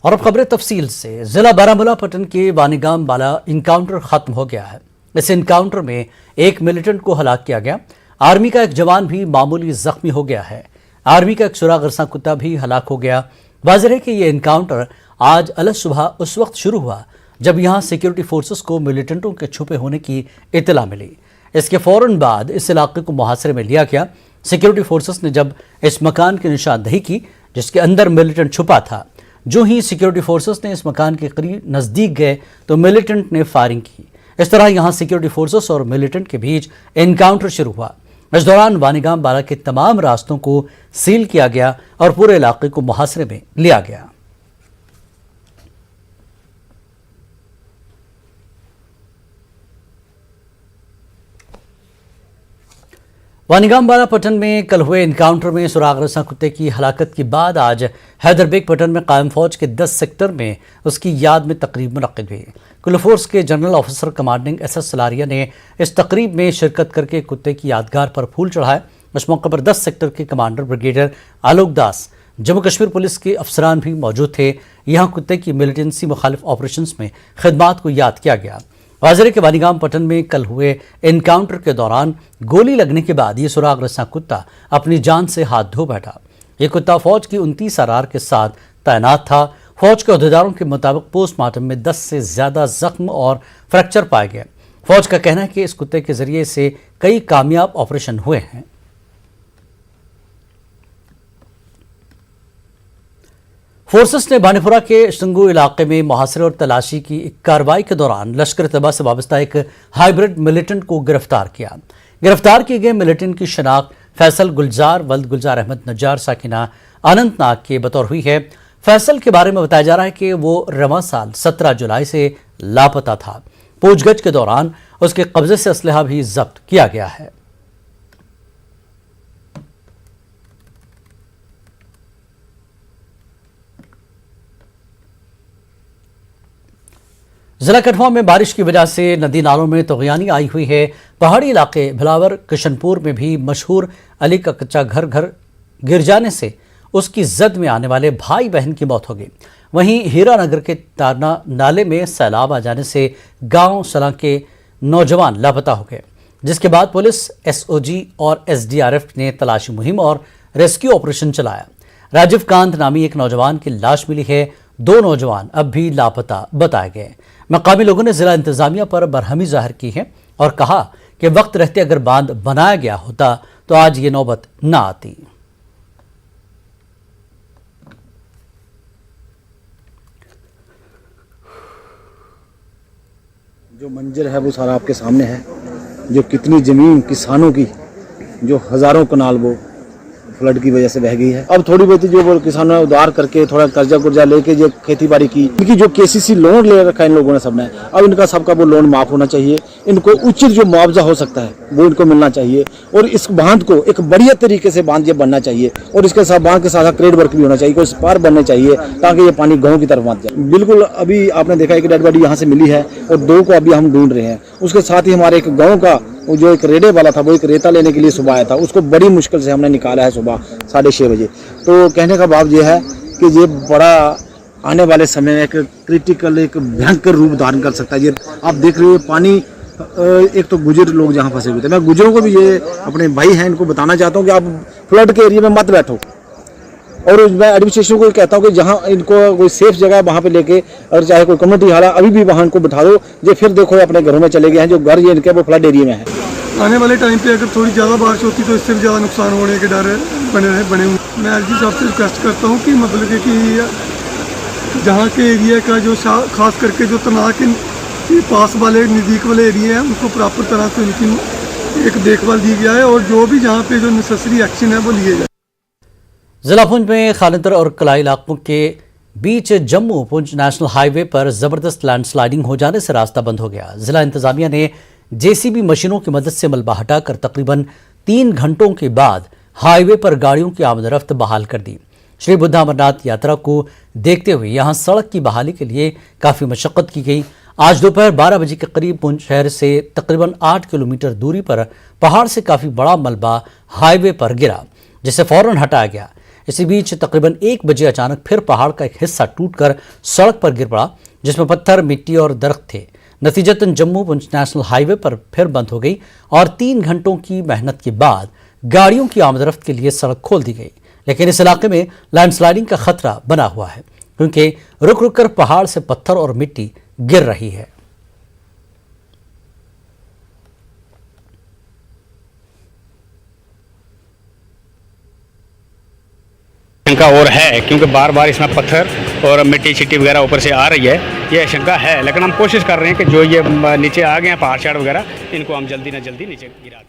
और अब खबरें तफसील से। जिला बारामूला पटन के वानीगाम वाला इनकाउंटर खत्म हो गया है। इस इनकाउंटर में एक मिलिटेंट को हलाक किया गया। आर्मी का एक जवान भी मामूली जख्मी हो गया है। आर्मी का एक सुरागरसा कुत्ता भी हलाक हो गया। वाज़ेह है कि यह इनकाउंटर आज अलग सुबह उस वक्त शुरू हुआ जब यहां सिक्योरिटी फोर्सेस को मिलिटेंटों के छुपे होने की इत्तला मिली। इसके फौरन बाद इस इलाके को मुहासरे में लिया गया। सिक्योरिटी फोर्सेस ने जब इस मकान की निशानदेही की जिसके अंदर मिलिटेंट छुपा था, जो ही सिक्योरिटी फोर्सेस ने इस मकान के करीब नजदीक गए तो मिलिटेंट ने फायरिंग की। इस तरह यहां सिक्योरिटी फोर्सेस और मिलिटेंट के बीच एनकाउंटर शुरू हुआ। इस दौरान वानीगाम बाला के तमाम रास्तों को सील किया गया और पूरे इलाके को मुहासरे में लिया गया। वानीगाम बाला पटन में कल हुए इनकाउंटर में सुरागरसा कुत्ते की हलाकत के बाद आज हैदरबेग पटन में कायम फौज के 10 सेक्टर में उसकी याद में तकरीब मुनक्किद हुई। कुल फोर्स के general officer commanding SS Salaria ने इस तकरीब में शिरकत करके कुत्ते की यादगार पर फूल चढ़ाए। इस मौके पर 10 सेक्टर के कमांडर ब्रिगेडियर आलोक दास, जम्मू कश्मीर पुलिस के अफसरान भी मौजूद थे। यहाँ कुत्ते की मिलिटेंसी मुखालिफ ऑपरेशंस में खिदमात को याद किया गया। वाज़ेह के वानीगाम पटन में कल हुए एनकाउंटर के दौरान गोली लगने के बाद ये सुरागरसा कुत्ता अपनी जान से हाथ धो बैठा। ये कुत्ता फौज की 29 RR के साथ तैनात था। फौज के अहदेदारों के मुताबिक पोस्टमार्टम में 10 से ज्यादा जख्म और फ्रैक्चर पाए गए। फौज का कहना है कि इस कुत्ते के जरिए से कई कामयाब ऑपरेशन हुए हैं। फोर्सेस ने बानीपुरा के शंगू इलाके में मुहासरे और तलाशी की कार्रवाई के दौरान लश्कर तैयबा से वाबस्ता एक हाइब्रिड मिलिटेंट को गिरफ्तार किया। गिरफ्तार किए गए मिलिटेंट की शनाख्त फैसल गुलजार वल्द गुलजार अहमद नज्जार साकिना अनंतनाग के बतौर हुई है। फैसल के बारे में बताया जा रहा है कि वो रवां साल 17 जुलाई से लापता था। पूछगछ के दौरान उसके कब्जे से असलहा भी जब्त किया गया है। जिला कठुआ में बारिश की वजह से नदी नालों में तुग़यानी आई हुई है। पहाड़ी इलाके भिलावर किशनपुर में भी मशहूर अली का कच्चा घर गिर जाने से उसकी जद में आने वाले भाई बहन की मौत हो गई। वहीं हीरानगर के तारना नाले में सैलाब आ जाने से गांव सला के नौजवान लापता हो गए, जिसके बाद पुलिस, SOG और SDRF ने तलाशी मुहिम और रेस्क्यू ऑपरेशन चलाया। राजीव कांत नामी एक नौजवान की लाश मिली है। 2 नौजवान अब भी लापता बताए गए। मकामी लोगों ने जिला इंतजामिया पर बरहमी जाहिर की है और कहा कि वक्त रहते अगर बांध बनाया गया होता तो आज ये नौबत न आती। जो मंजर है वो सारा आपके सामने है। जो कितनी जमीन किसानों की, जो हजारों कनाल वो फ्लड की वजह से बह गई है। अब थोड़ी बहुत जो वो किसानों ने उधार करके थोड़ा कर्जा लेके जो खेती बाड़ी की, इनकी जो KCC लोन ले रखा है इन लोगों ने सबने, अब इनका सबका वो लोन माफ होना चाहिए। इनको उचित जो मुआवजा हो सकता है वो इनको मिलना चाहिए और इस बांध को एक बढ़िया तरीके से बांध ये बनना चाहिए और इसके साथ बांध के साथ क्रेड वर्क भी होना चाहिए, कोई स्पार बनने चाहिए ताकि ये पानी गाँव की तरफ मत जाए। बिल्कुल अभी आपने देखा एक डेड बॉडी यहाँ से मिली है और 2 को अभी हम ढूंढ रहे हैं। उसके साथ ही हमारे एक गाँव का वो जो एक रेडे वाला था, वो एक रेता लेने के लिए सुबह आया था, उसको बड़ी मुश्किल से हमने निकाला है सुबह 6:30 बजे। तो कहने का भाव ये है कि ये बड़ा आने वाले समय में एक क्रिटिकल, एक भयंकर रूप धारण कर सकता है। ये आप देख रहे हो पानी, एक तो गुजर लोग जहाँ फंसे हुए थे, मैं गुजरों को भी, ये अपने भाई हैं, इनको बताना चाहता हूँ कि आप फ्लड के एरिया में मत बैठो। और मैं एडमिनिस्ट्रेशन को कहता हूँ कि जहाँ इनको कोई सेफ जगह है वहाँ पे लेके, और चाहे कोई कम्युनिटी हाल है अभी भी वहाँ इनको बिठा दो। ये फिर देखो अपने घरों में चले गए हैं, जो घर ये इनके वो फ्लड एरिया में है। आने वाले टाइम पे अगर थोड़ी ज़्यादा बारिश होती तो इससे भी ज़्यादा नुकसान होने के डर बने हुए। मैं एलजी साहब से रिक्वेस्ट करता हूँ कि मतलब कि जहाँ के एरिया का जो खास करके जो तनाव के पास वाले नज़दीक वाले एरिया हैं उनको प्रॉपर तरह से उनकी एक देखभाल दी जाए और जो भी जहाँ पे जो नेसेसरी एक्शन है वो लिए जाए। जिला पुंछ में खालिदर और कलाई इलाकों के बीच जम्मू पुंछ नेशनल हाईवे पर जबरदस्त लैंडस्लाइडिंग हो जाने से रास्ता बंद हो गया। जिला इंतजामिया ने JCB मशीनों की मदद से मलबा हटाकर तकरीबन 3 घंटों के बाद हाईवे पर गाड़ियों की आमदरफ्त बहाल कर दी। श्री बुद्ध अमरनाथ यात्रा को देखते हुए यहां सड़क की बहाली के लिए काफी मशक्कत की गई। आज दोपहर 12 बजे के करीब पुंछ शहर से तकरीबन 8 किलोमीटर दूरी पर पहाड़ से काफी बड़ा मलबा हाईवे पर गिरा, जिसे फौरन हटाया गया। इसी बीच तकरीबन 1 बजे अचानक फिर पहाड़ का एक हिस्सा टूटकर सड़क पर गिर पड़ा, जिसमें पत्थर, मिट्टी और दरख्त थे। नतीजतन जम्मू पुंछ नेशनल हाईवे पर फिर बंद हो गई और 3 घंटों की मेहनत के बाद गाड़ियों की आमदरफ्त के लिए सड़क खोल दी गई। लेकिन इस इलाके में लैंडस्लाइडिंग का खतरा बना हुआ है, क्योंकि रुक रुक कर पहाड़ से पत्थर और मिट्टी गिर रही है। शंका और है, क्योंकि बार बार इसमें पत्थर और मिट्टी छिट्टी वगैरह ऊपर से आ रही है, ये शंका है। लेकिन हम कोशिश कर रहे हैं कि जो ये नीचे आ गए हैं पहाड़ शाड़ वगैरह, इनको हम जल्दी ना जल्दी नीचे गिरा दें।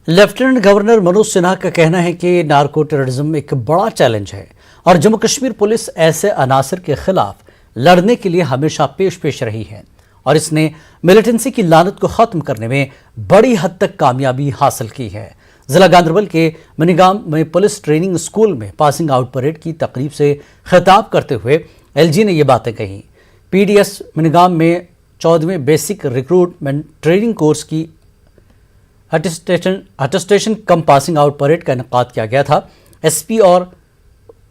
लेफ्टिनेंट गवर्नर मनोज सिन्हा का कहना है कि नार्को टेररिज्म एक बड़ा चैलेंज है और जम्मू कश्मीर पुलिस ऐसे अनासर के खिलाफ लड़ने के लिए हमेशा पेश रही है और इसने मिलिटेंसी की लानत को खत्म करने में बड़ी हद तक कामयाबी हासिल की है। जिला गांधरबल के मनीगाम में पुलिस ट्रेनिंग स्कूल में पासिंग आउट परेड की तकरीब से खिताब करते हुए एलजी ने ये बातें कही। पीडीएस मनीगाम में 14वें बेसिक रिक्रूटमेंट ट्रेनिंग कोर्स की अटेस्टेशन कम पासिंग आउट परेड का इनेकाद किया गया था। एसपी और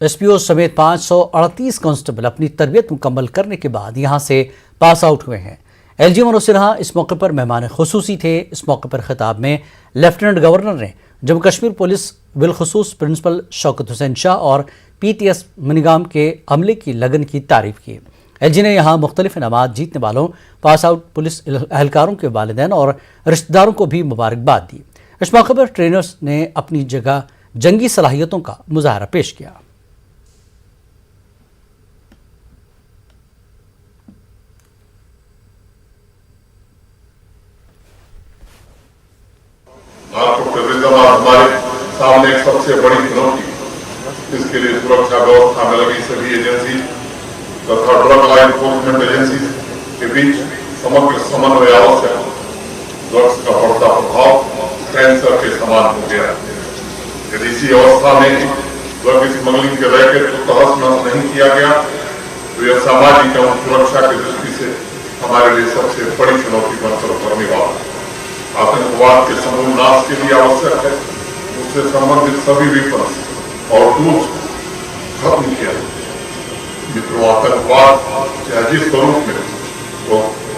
एसपीओ समेत 538 कांस्टेबल अपनी तरबियत मुकम्मल करने के बाद यहां से पास आउट हुए हैं। एलजी मनोज सिन्हा इस मौके पर मेहमान खुसूसी थे। इस मौके पर खिताब में लेफ्टिनेंट गवर्नर ने जम्मू कश्मीर पुलिस बिलखुसूस प्रिंसिपल शौकत हुसैन शाह और पीटीएस मनीगाम के अमले की लगन की तारीफ की। एलजी ने यहाँ मुख्तलिफ इनामात जीतने वालों, पास आउट पुलिस एहलकारों के वालिदैन और रिश्तेदारों को भी मुबारकबाद दी। इस मौके पर ट्रेनर्स ने अपनी जगह जंगी सलाहियतों का मुजाहरा पेश किया। नार्को टेररिज्म हमारे सामने एक सबसे बड़ी चुनौती, इसके लिए सुरक्षा व्यवस्था में लगी सभी एजेंसी तथा ड्रग लॉ एनफोर्समेंट एजेंसी के बीच समग्र समन्वय आवश्यक। ड्रग्स का बढ़ता प्रभाव कैंसर के समान हो गया है। यदि इसी अवस्था में ड्रग स्मगलिंग के रैकेट को तहस नहस नहीं किया गया तो यह सामाजिक एवं सुरक्षा की दृष्टि से हमारे लिए सबसे बड़ी चुनौती बनकर उभरने वाला है। आतंकवाद के समूल नाश के लिए आवश्यक है उससे संबंधित सभी विपक्ष और टूल्स खत्म किया। मित्रों, आतंकवाद चाहे जिस स्वरूप में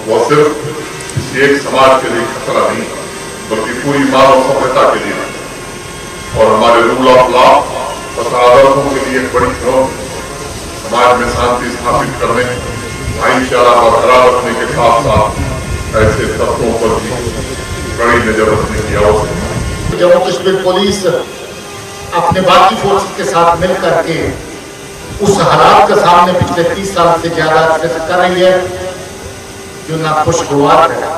वह सिर्फ किसी एक समाज के लिए खतरा नहीं बल्कि पूरी मानव सभ्यता के लिए और हमारे रूल ऑफ लॉ तथा आदर्शों के लिए एक बड़ी चुनौती। समाज में शांति स्थापित करने, भाईचारा बरकरार रखने के साथ साथ ऐसे तत्वों पर भी कड़ी नजर रखने की आवश्यकता है। जम्मू कश्मीर पुलिस अपने बाकी फोर्स के साथ मिलकर के उस हालात का सामने पिछले 30 साल से ज्यादा अर्से से कर रही है जो नाखुशगवार है,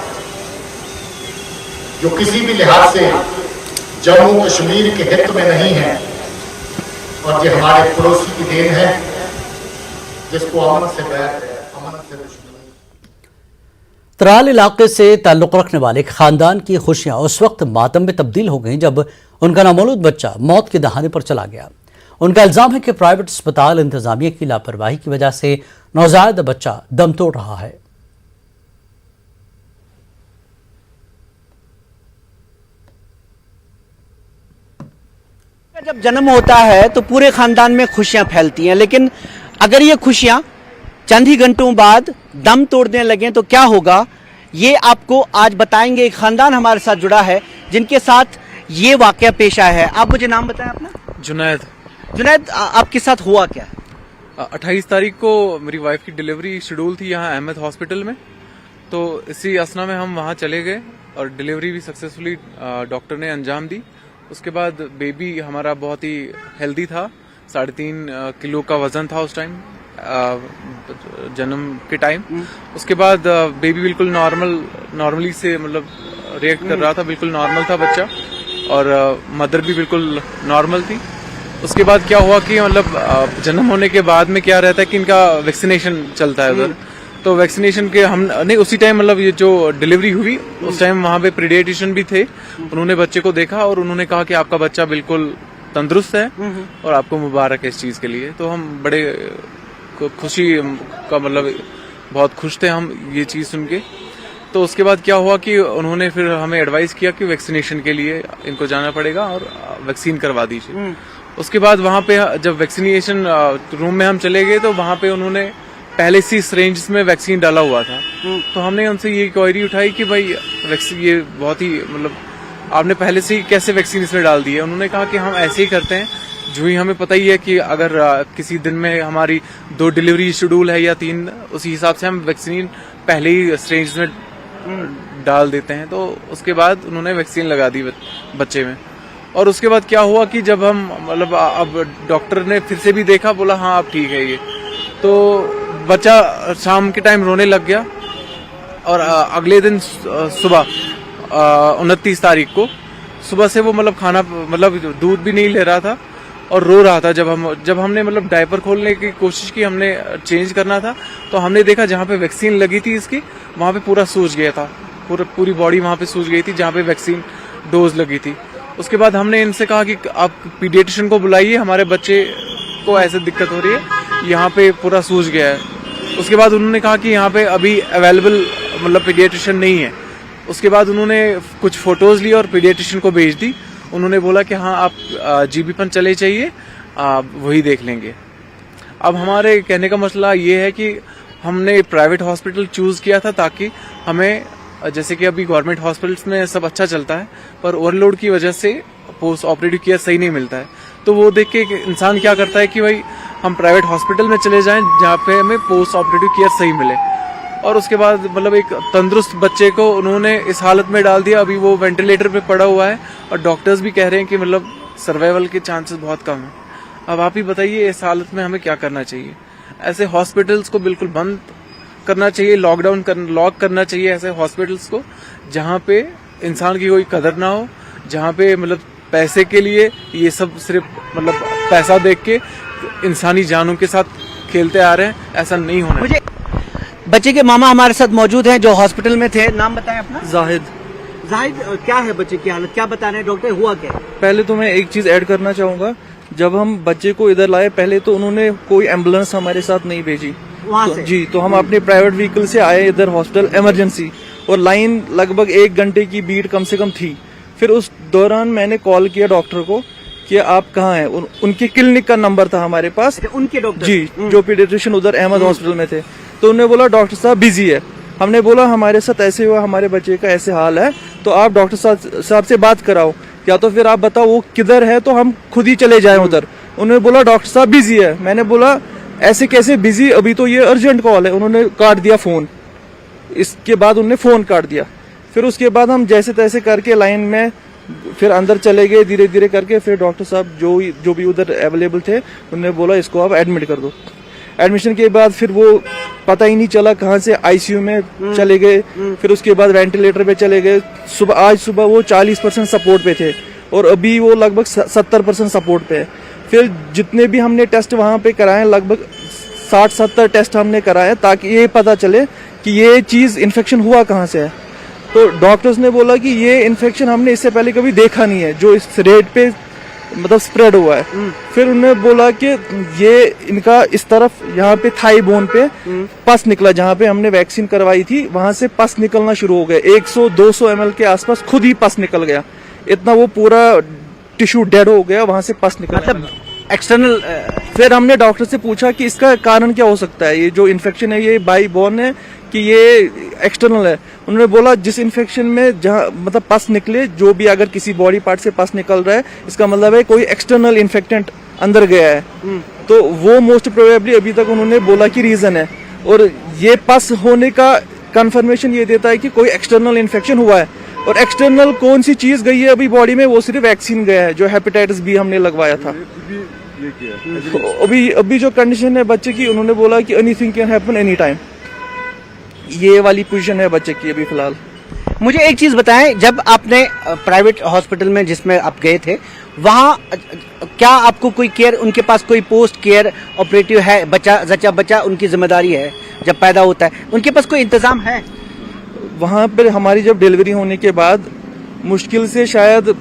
जो किसी भी लिहाज से जम्मू कश्मीर के हित में नहीं है और ये हमारे पड़ोसी की देन है जिसको अमन से बैर है, अमन से दुश्मनी। त्राल इलाके से ताल्लुक़ रखने वाले एक खानदान की खुशियां उस वक्त मातम में तब्दील हो गईं जब उनका नामौलूद बच्चा मौत के दहाने पर चला गया। उनका इल्जाम है कि प्राइवेट अस्पताल इंतजामिया की लापरवाही की वजह से नौजायद बच्चा दम तोड़ रहा है। जब जन्म होता है तो पूरे खानदान में खुशियां फैलती हैं, लेकिन अगर ये खुशियां चंद ही घंटों बाद दम तोड़ने लगे तो क्या होगा, ये आपको आज बताएंगे। एक खानदान हमारे साथ जुड़ा है जिनके साथ ये वाकया पेश आया है। आप मुझे नाम बताएं अपना। जुनैद। जुनैद, आपके साथ हुआ क्या? 28 तारीख को मेरी वाइफ की डिलीवरी शेड्यूल थी यहाँ अहमद हॉस्पिटल में, तो इसी असना में हम वहाँ चले गए और डिलीवरी भी सक्सेसफुली डॉक्टर ने अंजाम दी। उसके बाद बेबी हमारा बहुत ही हेल्दी था, 3.5 किलो का वजन था उस टाइम जन्म के टाइम। उसके बाद बेबी बिल्कुल नॉर्मली से मतलब रिएक्ट कर रहा था, बिल्कुल नॉर्मल था बच्चा और मदर भी बिल्कुल नॉर्मल थी। उसके बाद क्या हुआ कि मतलब जन्म होने के बाद में क्या रहता है कि इनका वैक्सीनेशन चलता है उधर, तो वैक्सीनेशन के हम नहीं उसी टाइम मतलब ये जो डिलीवरी हुई उस टाइम वहाँ पे पीडियाट्रिशियन भी थे, उन्होंने बच्चे को देखा और उन्होंने कहा कि आपका बच्चा बिल्कुल तंदुरुस्त है और आपको मुबारक है इस चीज के लिए। तो हम बड़े खुशी का मतलब बहुत खुश थे हम ये चीज सुन के। तो उसके बाद क्या हुआ कि उन्होंने फिर हमें एडवाइस किया कि वैक्सीनेशन के लिए इनको जाना पड़ेगा और वैक्सीन करवा दीजिए। उसके बाद वहाँ पे जब वैक्सीनेशन रूम में हम चले गए तो वहाँ पे उन्होंने पहले से सिरिंज में वैक्सीन डाला हुआ था। तो हमने उनसे ये क्वेरी उठाई कि भाई वैक्सीन ये बहुत ही मतलब आपने पहले से ही कैसे वैक्सीन इसमें डाल दी है। उन्होंने कहा कि हम ऐसे ही करते हैं, जो ही हमें पता ही है कि अगर किसी दिन में हमारी 2 डिलीवरी शेड्यूल है या 3, उसी हिसाब से हम वैक्सीन पहले ही सिरिंज में डाल देते हैं। तो उसके बाद उन्होंने वैक्सीन लगा दी बच्चे में। और उसके बाद क्या हुआ कि जब हम मतलब अब डॉक्टर ने फिर से भी देखा, बोला हाँ अब ठीक है ये, तो बच्चा शाम के टाइम रोने लग गया। और अगले दिन सुबह 29 तारीख को सुबह से वो मतलब खाना मतलब दूध भी नहीं ले रहा था और रो रहा था। जब हमने मतलब डायपर खोलने की कोशिश की, हमने चेंज करना था, तो हमने देखा जहाँ पे वैक्सीन लगी थी इसकी वहाँ पे पूरा सूज गया था, पूरी बॉडी वहाँ पे सूज गई थी जहाँ पे वैक्सीन डोज लगी थी। उसके बाद हमने इनसे कहा कि आप पीडियाट्रिशियन को बुलाइए, हमारे बच्चे को ऐसे दिक्कत हो रही है, यहाँ पे पूरा सूज गया है। उसके बाद उन्होंने कहा कि यहाँ पे अभी अवेलेबल मतलब पीडियाट्रिशियन नहीं है। उसके बाद उन्होंने कुछ फोटोज ली और पीडियाट्रिशियन को भेज दी। उन्होंने बोला कि हाँ आप जीबी पर चले चाहिए, वही देख लेंगे। अब हमारे कहने का मसला ये है कि हमने प्राइवेट हॉस्पिटल चूज किया था ताकि हमें, जैसे कि अभी गवर्नमेंट हॉस्पिटल्स में सब अच्छा चलता है पर ओवरलोड की वजह से पोस्ट ऑपरेटिव केयर सही नहीं मिलता है। तो वो देख के इंसान क्या करता है कि भाई हम प्राइवेट हॉस्पिटल में चले जाएं जहाँ पे हमें पोस्ट ऑपरेटिव केयर सही मिले। और उसके बाद मतलब एक तंदुरुस्त बच्चे को उन्होंने इस हालत में डाल दिया, अभी वो वेंटिलेटर पे पड़ा हुआ है और डॉक्टर्स भी कह रहे हैं कि मतलब सर्वाइवल के चांसेस बहुत कम है। अब आप ही बताइए इस हालत में हमें क्या करना चाहिए। ऐसे हॉस्पिटल्स को बिल्कुल बंद करना चाहिए, लॉक करना चाहिए ऐसे हॉस्पिटल्स को जहाँ पे इंसान की कोई कदर ना हो, जहाँ पे मतलब पैसे के लिए ये सब सिर्फ मतलब पैसा देख के इंसानी जानों के साथ खेलते आ रहे हैं, ऐसा नहीं होना। मुझे बच्चे के मामा हमारे साथ मौजूद हैं जो हॉस्पिटल में थे। नाम बताएं अपना। जाहिद। क्या है बच्चे की हालत, क्या बता रहे हैं डॉक्टर, हुआ क्या? पहले तो मैं एक चीज ऐड करना चाहूंगा, जब हम बच्चे को इधर लाए पहले तो उन्होंने कोई एम्बुलेंस हमारे साथ नहीं भेजी वहाँ से? जी, तो हम अपने प्राइवेट व्हीकल से आए इधर हॉस्पिटल इमरजेंसी, और लाइन लगभग 1 घंटे की बीट कम से कम थी। फिर उस दौरान मैंने कॉल किया डॉक्टर को कि आप कहाँ हैं। उनके क्लिनिक का नंबर था हमारे पास। उनके डॉक्टर जी, जो पीडियाट्रिशियन उधर अहमद हॉस्पिटल में थे। तो उन्होंने बोला डॉक्टर साहब बिजी है। हमने बोला हमारे साथ ऐसे हुआ, हमारे बच्चे का ऐसे हाल है, तो आप डॉक्टर साहब से बात कराओ, या तो फिर आप बताओ वो किधर है तो हम खुद ही चले जाएं उधर। उन्होंने बोला डॉक्टर साहब बिजी है। मैंने बोला ऐसे कैसे बिजी, अभी तो ये अर्जेंट कॉल है। उन्होंने काट दिया फोन। इसके बाद उन्होंने फोन काट दिया। फिर उसके बाद हम जैसे तैसे करके लाइन में फिर अंदर चले गए धीरे धीरे करके। फिर डॉक्टर साहब जो भी उधर अवेलेबल थे उन्होंने बोला इसको आप एडमिट कर दो। एडमिशन के बाद फिर वो पता ही नहीं चला कहाँ से आईसीयू में चले गए, फिर उसके बाद वेंटिलेटर पे चले गए। आज सुबह वो 40% सपोर्ट पे थे और अभी वो लगभग 70% सपोर्ट पे है। फिर जितने भी हमने टेस्ट वहाँ पे कराए, लगभग 60-70 टेस्ट हमने कराए ताकि ये पता चले कि ये चीज इन्फेक्शन हुआ कहाँ से है। तो डॉक्टर्स ने बोला कि ये इन्फेक्शन हमने इससे पहले कभी देखा नहीं है जो इस रेट पे मतलब स्प्रेड हुआ है। फिर उन्होंने बोला कि ये इनका इस तरफ यहाँ पे थाई बोन पे पस निकला, जहाँ पे हमने वैक्सीन करवाई थी वहां से पस निकलना शुरू हो गया। 100-200 ml के आसपास खुद ही पस निकल गया, इतना वो पूरा टिश्यू डेड हो गया, वहां से पस निकल मतलब एक्सटर्नल। फिर हमने डॉक्टर से पूछा कि इसका कारण क्या हो सकता है, ये जो इन्फेक्शन है ये बाई बोर्न है कि ये एक्सटर्नल है। उन्होंने बोला जिस इन्फेक्शन में जहाँ मतलब पस निकले, जो भी अगर किसी बॉडी पार्ट से पस निकल रहा है इसका मतलब है कोई एक्सटर्नल इन्फेक्टेंट अंदर गया है। तो वो मोस्ट प्रोबेबली अभी तक उन्होंने बोला कि रीजन है। और ये पस होने का कंफर्मेशन ये देता है कि कोई एक्सटर्नल इन्फेक्शन हुआ है। और एक्सटर्नल कौन सी चीज गई है अभी बॉडी में, वो सिर्फ वैक्सीन गया है जो हेपेटाइटिस बी हमने लगवाया था। अभी जो कंडीशन है बच्चे की, उन्होंने बोला कि anything can happen any time. ये वाली पोजीशन है बच्चे की अभी फिलहाल। मुझे एक चीज बताएं, जब आपने प्राइवेट हॉस्पिटल में जिसमें आप गए थे वहाँ क्या आपको कोई केयर, उनके पास कोई पोस्ट केयर ऑपरेटिव है, बच्चा उनकी जिम्मेदारी है जब पैदा होता है, उनके पास कोई इंतजाम है? वहाँ पर हमारी जब डिलीवरी होने के बाद मुश्किल से शायद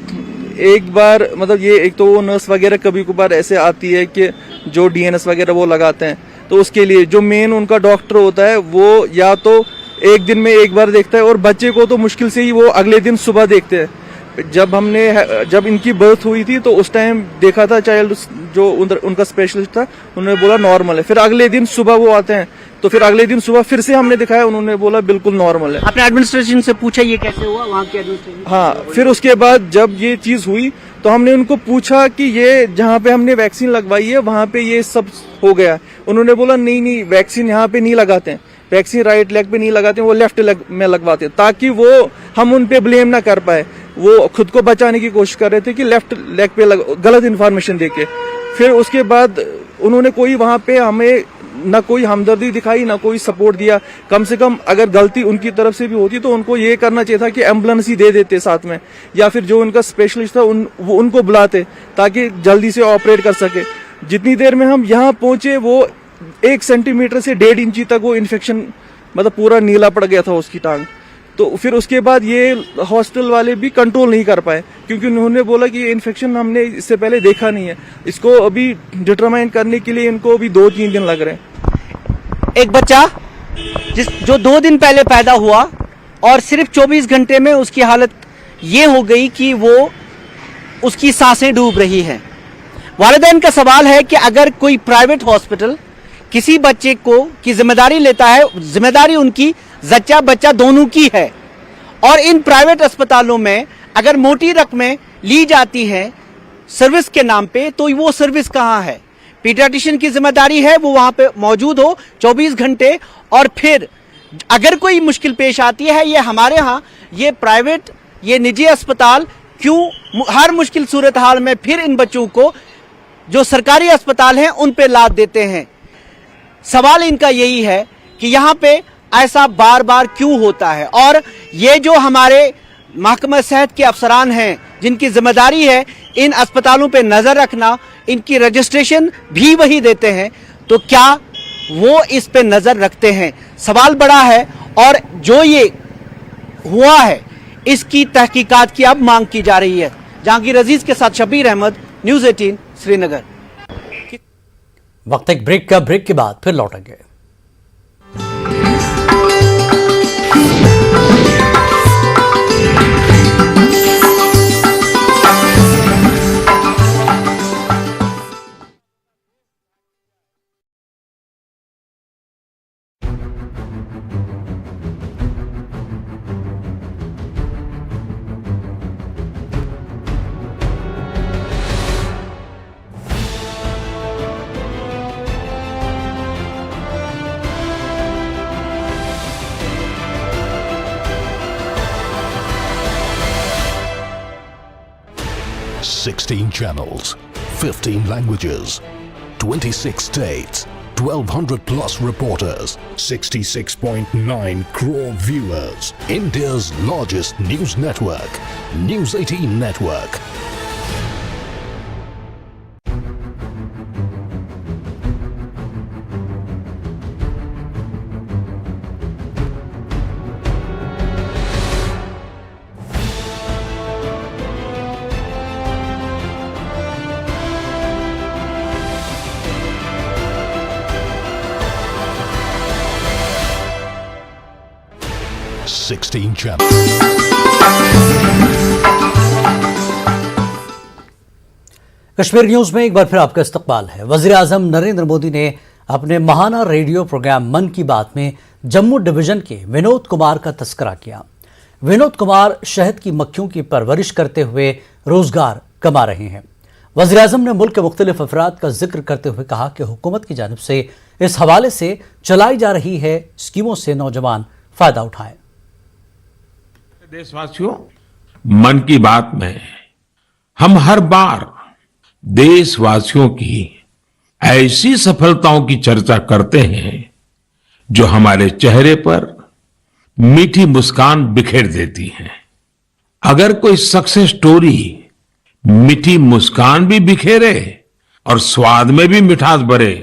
एक बार, मतलब ये एक तो वो नर्स वगैरह कभी कभार ऐसे आती है कि जो डीएनएस वगैरह वो लगाते हैं, तो उसके लिए जो मेन उनका डॉक्टर होता है वो या तो एक दिन में एक बार देखता है, और बच्चे को तो मुश्किल से ही वो अगले दिन सुबह देखते हैं। जब इनकी बर्थ हुई थी तो उस टाइम देखा था चाइल्ड जो उनका स्पेशलिस्ट था, उन्होंने बोला नॉर्मल है। फिर अगले दिन सुबह वो आते हैं तो फिर अगले दिन सुबह फिर से हमने दिखाया, उन्होंने बोला बिल्कुल नॉर्मल है। आपने एडमिनिस्ट्रेशन से पूछा ये कैसे हुआ, वहाँ के एडमिनिस्ट्रेशन? हाँ, फिर उसके बाद जब ये चीज हुई तो हमने उनको पूछा कि ये जहाँ पे हमने वैक्सीन लगवाई है वहाँ पे ये सब हो गया। उन्होंने बोला नहीं वैक्सीन यहाँ पे नहीं लगाते हैं, वैक्सीन राइट लेग पे नहीं लगाते, वो लेफ्ट लेग में लगवाते हैं, ताकि वो हम उन पे ब्लेम ना कर पाए। वो खुद को बचाने की कोशिश कर रहे थे कि लेफ्ट लेग पे गलत इन्फॉर्मेशन देके। फिर उसके बाद उन्होंने कोई वहां पे हमें ना कोई हमदर्दी दिखाई ना कोई सपोर्ट दिया। कम से कम अगर गलती उनकी तरफ से भी होती तो उनको ये करना चाहिए था कि एम्बुलेंस ही दे देते साथ में, या फिर जो उनका स्पेशलिस्ट था वो उनको बुलाते ताकि जल्दी से ऑपरेट कर सके। जितनी देर में हम यहाँ पहुंचे वो 1 सेंटीमीटर से 1.5 इंची तक वो इन्फेक्शन मतलब पूरा नीला पड़ गया था उसकी टांग। तो फिर उसके बाद ये हॉस्टल वाले भी कंट्रोल नहीं कर पाए, क्योंकि उन्होंने बोला कि ये इन्फेक्शन हमने इससे पहले देखा नहीं है, इसको अभी डिटरमाइन करने के लिए इनको अभी 2-3 दिन लग रहे हैं। एक बच्चा जो 2 दिन पहले पैदा हुआ और सिर्फ 24 घंटे में उसकी हालत ये हो गई कि वो उसकी सांसें डूब रही हैं। वालिदैन का सवाल है कि अगर कोई प्राइवेट हॉस्पिटल किसी बच्चे को की जिम्मेदारी लेता है, जिम्मेदारी उनकी जच्चा बच्चा दोनों की है, और इन प्राइवेट अस्पतालों में अगर मोटी रकमें ली जाती हैं सर्विस के नाम पे, तो वो सर्विस कहां है? पीडियाट्रिशियन की जिम्मेदारी है वो वहां पे मौजूद हो 24 घंटे, और फिर अगर कोई मुश्किल पेश आती है ये हमारे यहाँ ये प्राइवेट ये निजी अस्पताल क्यों हर मुश्किल सूरत हाल में फिर इन बच्चों को जो सरकारी अस्पताल हैं उन पे लाद देते हैं। सवाल इनका यही है कि यहाँ पे ऐसा बार बार क्यों होता है, और ये जो हमारे महकमा सेहत के अफसरान हैं जिनकी जिम्मेदारी है इन अस्पतालों पे नजर रखना, इनकी रजिस्ट्रेशन भी वही देते हैं, तो क्या वो इस पे नजर रखते हैं? सवाल बड़ा है, और जो ये हुआ है इसकी तहकीकात की अब मांग की जा रही है। जहांगीर अजीज के साथ शबीर अहमद, न्यूज़ 18 श्रीनगर। वक्त एक ब्रेक का, ब्रेक के बाद फिर लौटेंगे। Sixteen channels, 15 languages, 26 states, 1,200 plus reporters, 66.9 crore viewers. India's largest news network, News 18 Network. Sixteen channels. Kashmir news में एक बार फिर आपका इस्तकबाल है। वजीर आजम नरेंद्र मोदी ने अपने माहाना रेडियो प्रोग्राम मन की बात में जम्मू डिवीजन के विनोद कुमार का तस्करा किया। विनोद कुमार शहद की मक्खियों की परवरिश करते हुए रोजगार कमा रहे हैं। वजीर आजम ने मुल्क के मुख्तलिफ अफराद का जिक्र करते हुए कहा कि हुकूमत की जानिब से इस हवाले से चलाई जा रही है स्कीमों से नौजवान फायदा उठाएं। देशवासियों, मन की बात में हम हर बार देशवासियों की ऐसी सफलताओं की चर्चा करते हैं जो हमारे चेहरे पर मीठी मुस्कान बिखेर देती है। अगर कोई सक्सेस स्टोरी मीठी मुस्कान भी बिखेरे और स्वाद में भी मिठास भरे,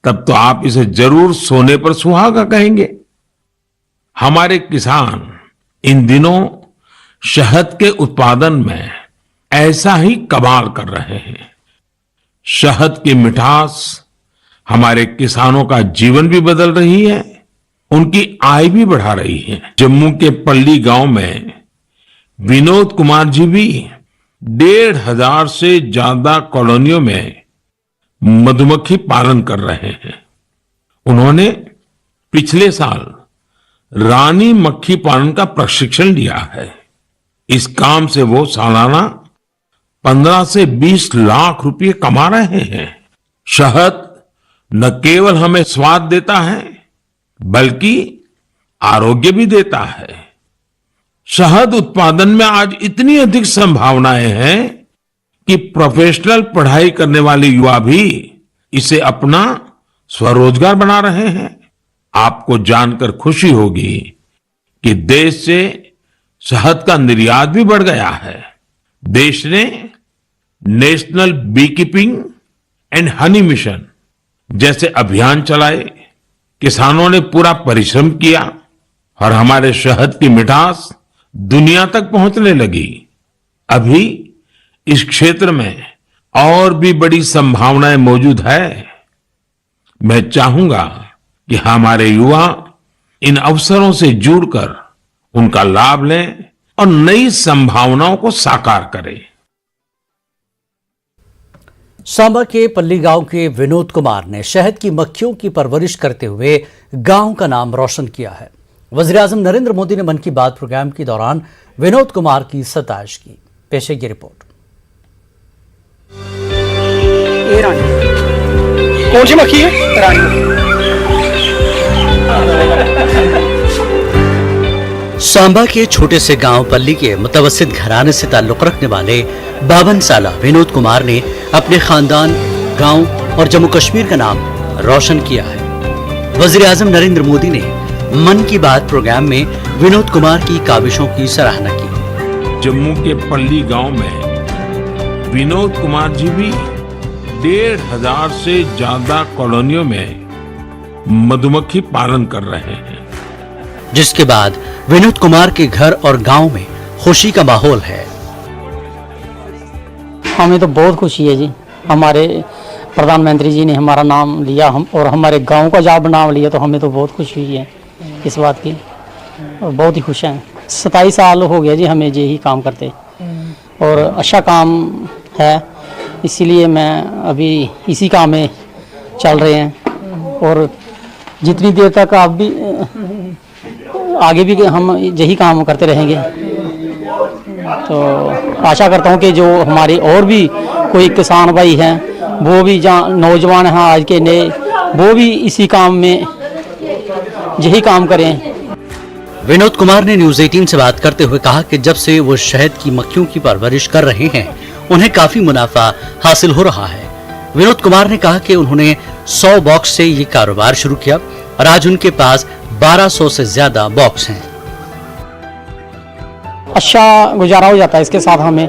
तब तो आप इसे जरूर सोने पर सुहागा कहेंगे। हमारे किसान इन दिनों शहद के उत्पादन में ऐसा ही कमाल कर रहे हैं। शहद की मिठास हमारे किसानों का जीवन भी बदल रही है, उनकी आय भी बढ़ा रही है। जम्मू के पल्ली गांव में विनोद कुमार जी भी 1,500 से ज्यादा कॉलोनियों में मधुमक्खी पालन कर रहे हैं। उन्होंने पिछले साल रानी मक्खी पालन का प्रशिक्षण लिया है। इस काम से वो सालाना 15 से 20 लाख रुपए कमा रहे हैं। शहद न केवल हमें स्वाद देता है बल्कि आरोग्य भी देता है। शहद उत्पादन में आज इतनी अधिक संभावनाएं हैं कि प्रोफेशनल पढ़ाई करने वाले युवा भी इसे अपना स्वरोजगार बना रहे हैं। आपको जानकर खुशी होगी कि देश से शहद का निर्यात भी बढ़ गया है। देश ने national bee keeping and honey mission जैसे अभियान चलाए। किसानों ने पूरा परिश्रम किया और हमारे शहद की मिठास दुनिया तक पहुंचने लगी। अभी इस क्षेत्र में और भी बड़ी संभावनाएं मौजूद है। मैं चाहूंगा कि हमारे युवा इन अवसरों से जुड़कर उनका लाभ लें और नई संभावनाओं को साकार करें। सांबा के पल्ली गांव के विनोद कुमार ने शहद की मक्खियों की परवरिश करते हुए गांव का नाम रोशन किया है। वज़ीर-ए-आज़म नरेंद्र मोदी ने मन की बात प्रोग्राम के दौरान विनोद कुमार की सताइश की। पेश है ये रिपोर्ट। कौन सी मक्खी है? रानी। सांबा के छोटे से गांव पल्ली के मुतवस्सित घराने से ताल्लुक रखने वाले 52 साला विनोद कुमार ने अपने खानदान, गांव और जम्मू कश्मीर का नाम रोशन किया है। वज़ीर-ए-आज़म नरेंद्र मोदी ने मन की बात प्रोग्राम में विनोद कुमार की काविशों की सराहना की। जम्मू के पल्ली गांव में विनोद कुमार जी भी 1,500 से ज्यादा कॉलोनियों में मधुमक्खी पालन कर रहे हैं, जिसके बाद विनोद कुमार के घर और गांव में खुशी का माहौल है। हमें तो बहुत खुशी है जी। हमारे प्रधानमंत्री जी ने हमारा नाम लिया, हम और हमारे गांव का जब नाम लिया तो हमें तो बहुत खुशी हुई है इस बात की, और बहुत ही खुश हैं। 27 साल हो गया जी हमें यही काम करते, और अच्छा काम है, इसीलिए मैं अभी इसी काम में चल रहे हैं। और जितनी देर तक आप भी आगे भी हम यही काम करते रहेंगे। तो आशा करता हूँ कि जो हमारे और भी कोई किसान भाई हैं, वो भी जहाँ नौजवान हैं आज के नए, वो भी इसी काम में यही काम करें। विनोद कुमार ने न्यूज 18 से बात करते हुए कहा कि जब से वो शहद की मक्खियों की परवरिश कर रहे हैं, उन्हें काफी मुनाफा हासिल हो रहा है। विनोद कुमार ने कहा कि उन्होंने 100 बॉक्स से ये कारोबार शुरू किया और आज उनके पास 1200 से ज्यादा बॉक्स हैं। अच्छा गुजारा हो जाता है इसके साथ हमें।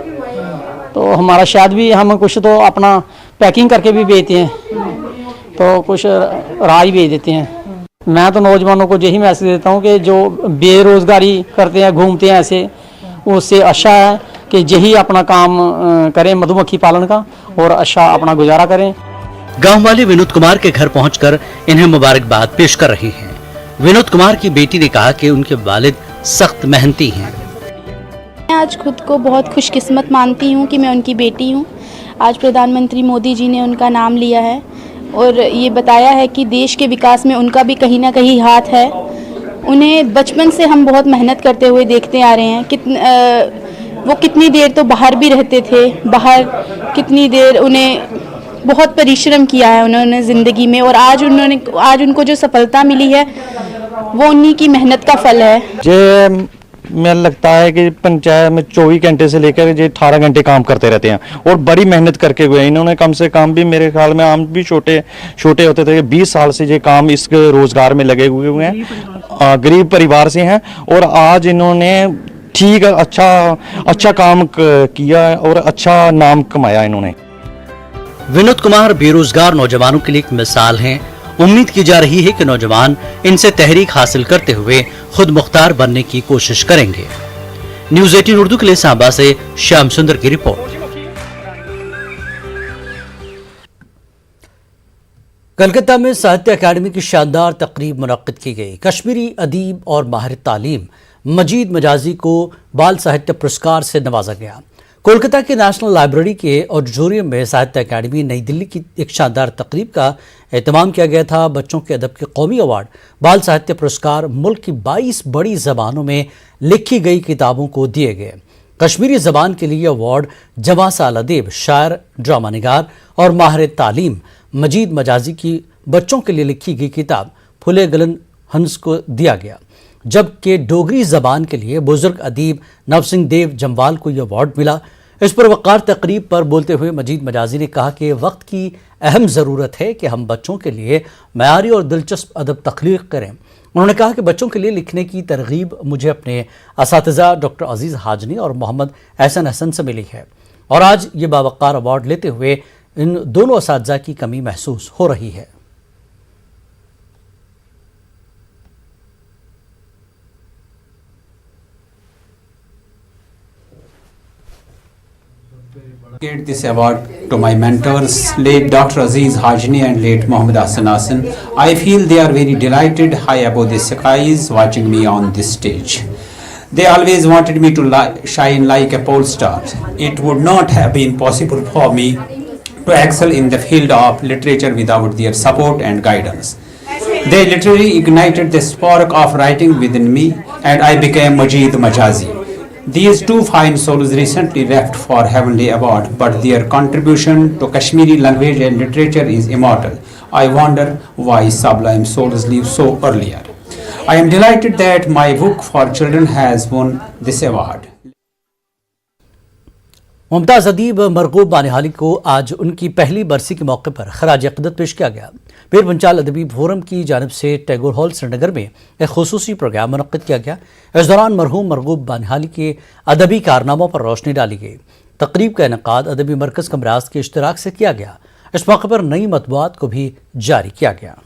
तो हमारा शहद भी हम कुछ तो अपना पैकिंग करके भी बेचते हैं, तो कुछ राज बेच देते हैं। मैं तो नौजवानों को यही मैसेज देता हूँ कि जो बेरोजगारी करते हैं, घूमते हैं ऐसे, उससे अच्छा है कि यही अपना काम करें मधुमक्खी पालन का, और अच्छा अपना गुजारा करें। गांव वाले विनोद कुमार के घर पहुंचकर इन्हें मुबारकबाद पेश कर रहे हैं। विनोद कुमार की बेटी ने कहा कि उनके वालिद सख्त मेहनती हैं। मैं आज खुद को बहुत खुशकिस्मत मानती हूँ कि मैं उनकी बेटी हूँ। आज प्रधानमंत्री मोदी जी ने उनका नाम लिया है और ये बताया है कि देश के विकास में उनका भी कहीं ना कहीं हाथ है। उन्हें बचपन से हम बहुत मेहनत करते हुए देखते आ रहे हैं। वो कितनी देर तो बाहर भी रहते थे, बाहर कितनी देर उन्हें बहुत परिश्रम किया है उन्होंने ज़िंदगी में, और आज उनको जो सफलता मिली है वो उन्हीं की मेहनत का फल है। जे मैं लगता है कि पंचायत में 24 घंटे से लेकर ये 18 घंटे काम करते रहते हैं और बड़ी मेहनत करके हुए। इन्होंने कम से कम भी मेरे ख्याल में हम भी छोटे होते थे, 20 साल से ये काम इस रोजगार में लगे हुए हैं। गरीब परिवार से हैं और आज इन्होंने ठीक अच्छा काम किया और अच्छा नाम कमाया इन्होंने। विनोद कुमार बेरोजगार नौजवानों के लिए एक मिसाल हैं। उम्मीद की जा रही है कि नौजवान इनसे तहरीक हासिल करते हुए खुद मुख्तार बनने की कोशिश करेंगे। न्यूज 18 उर्दू के लिए सांबा से श्याम सुंदर की रिपोर्ट। कलकत्ता में साहित्य अकादमी की शानदार तकरीब मुनक्किद की गई। कश्मीरी अदीब और माहिर तालीम मजीद मजाजी को बाल साहित्य पुरस्कार से नवाजा गया। कोलकाता के नेशनल लाइब्रेरी के ऑडिटोरियम में साहित्य अकादमी नई दिल्ली की एक शानदार तकरीब का एहतमाम किया गया था। बच्चों के अदब के कौमी अवार्ड बाल साहित्य पुरस्कार मुल्क की 22 बड़ी जबानों में लिखी गई किताबों को दिए गए। कश्मीरी जबान के लिए अवार्ड जवां साल अदीब, शायर, ड्रामा निगार और माहिर तालीम मजीद मजाजी की बच्चों के लिए लिखी गई किताब फुले गलन हंस को दिया गया, जबकि डोगरी जबान के लिए बुजुर्ग अदीब नवसिंह देव जम्वाल को यह अवार्ड मिला। इस पर वक़ार तकरीब पर बोलते हुए मजीद मजाजी ने कहा कि वक्त की अहम ज़रूरत है कि हम बच्चों के लिए मयारी और दिलचस्प अदब तख्लीक करें। उन्होंने कहा कि बच्चों के लिए लिखने की तरगीब मुझे अपने असातिज़ा डॉक्टर अजीज़ हाजनी और मोहम्मद एहसन हसन से मिली है और आज ये बावक़ार अवार्ड लेते हुए इन दोनों असातिज़ा की कमी महसूस हो रही है। Get this award to my mentors, late Dr. Aziz Hajni and late Mohammed Hassan Hassan. I feel they are very delighted, high above the skies, watching me on this stage. They always wanted me to shine like a pole star. It would not have been possible for me to excel in the field of literature without their support and guidance. They literally ignited the spark of writing within me, and I became Majid Majazi. These two fine souls recently left for Heavenly Award, but their contribution to Kashmiri language and literature is immortal. I wonder why sublime souls leave so earlier. I am delighted that my book for children has won this award. Mumtaz अदीब मरगूब बानिहाली को आज उनकी पहली बरसी के मौके पर खराज अक़ीदत पेश किया गया। पीर पंचाल अदबी फोरम की जानिब से टैगोर हॉल श्रीनगर में एक खुसूसी प्रोग्राम मुनक़्क़िद किया गया। इस दौरान मरहूम मरगूब बानिहाली के अदबी कारनामों पर रोशनी डाली गई। तकरीब का इनेकाद अदबी मरकज़ कमराज के इश्तराक से किया गया। इस मौके पर नई मतबूआत को भी जारी किया गया।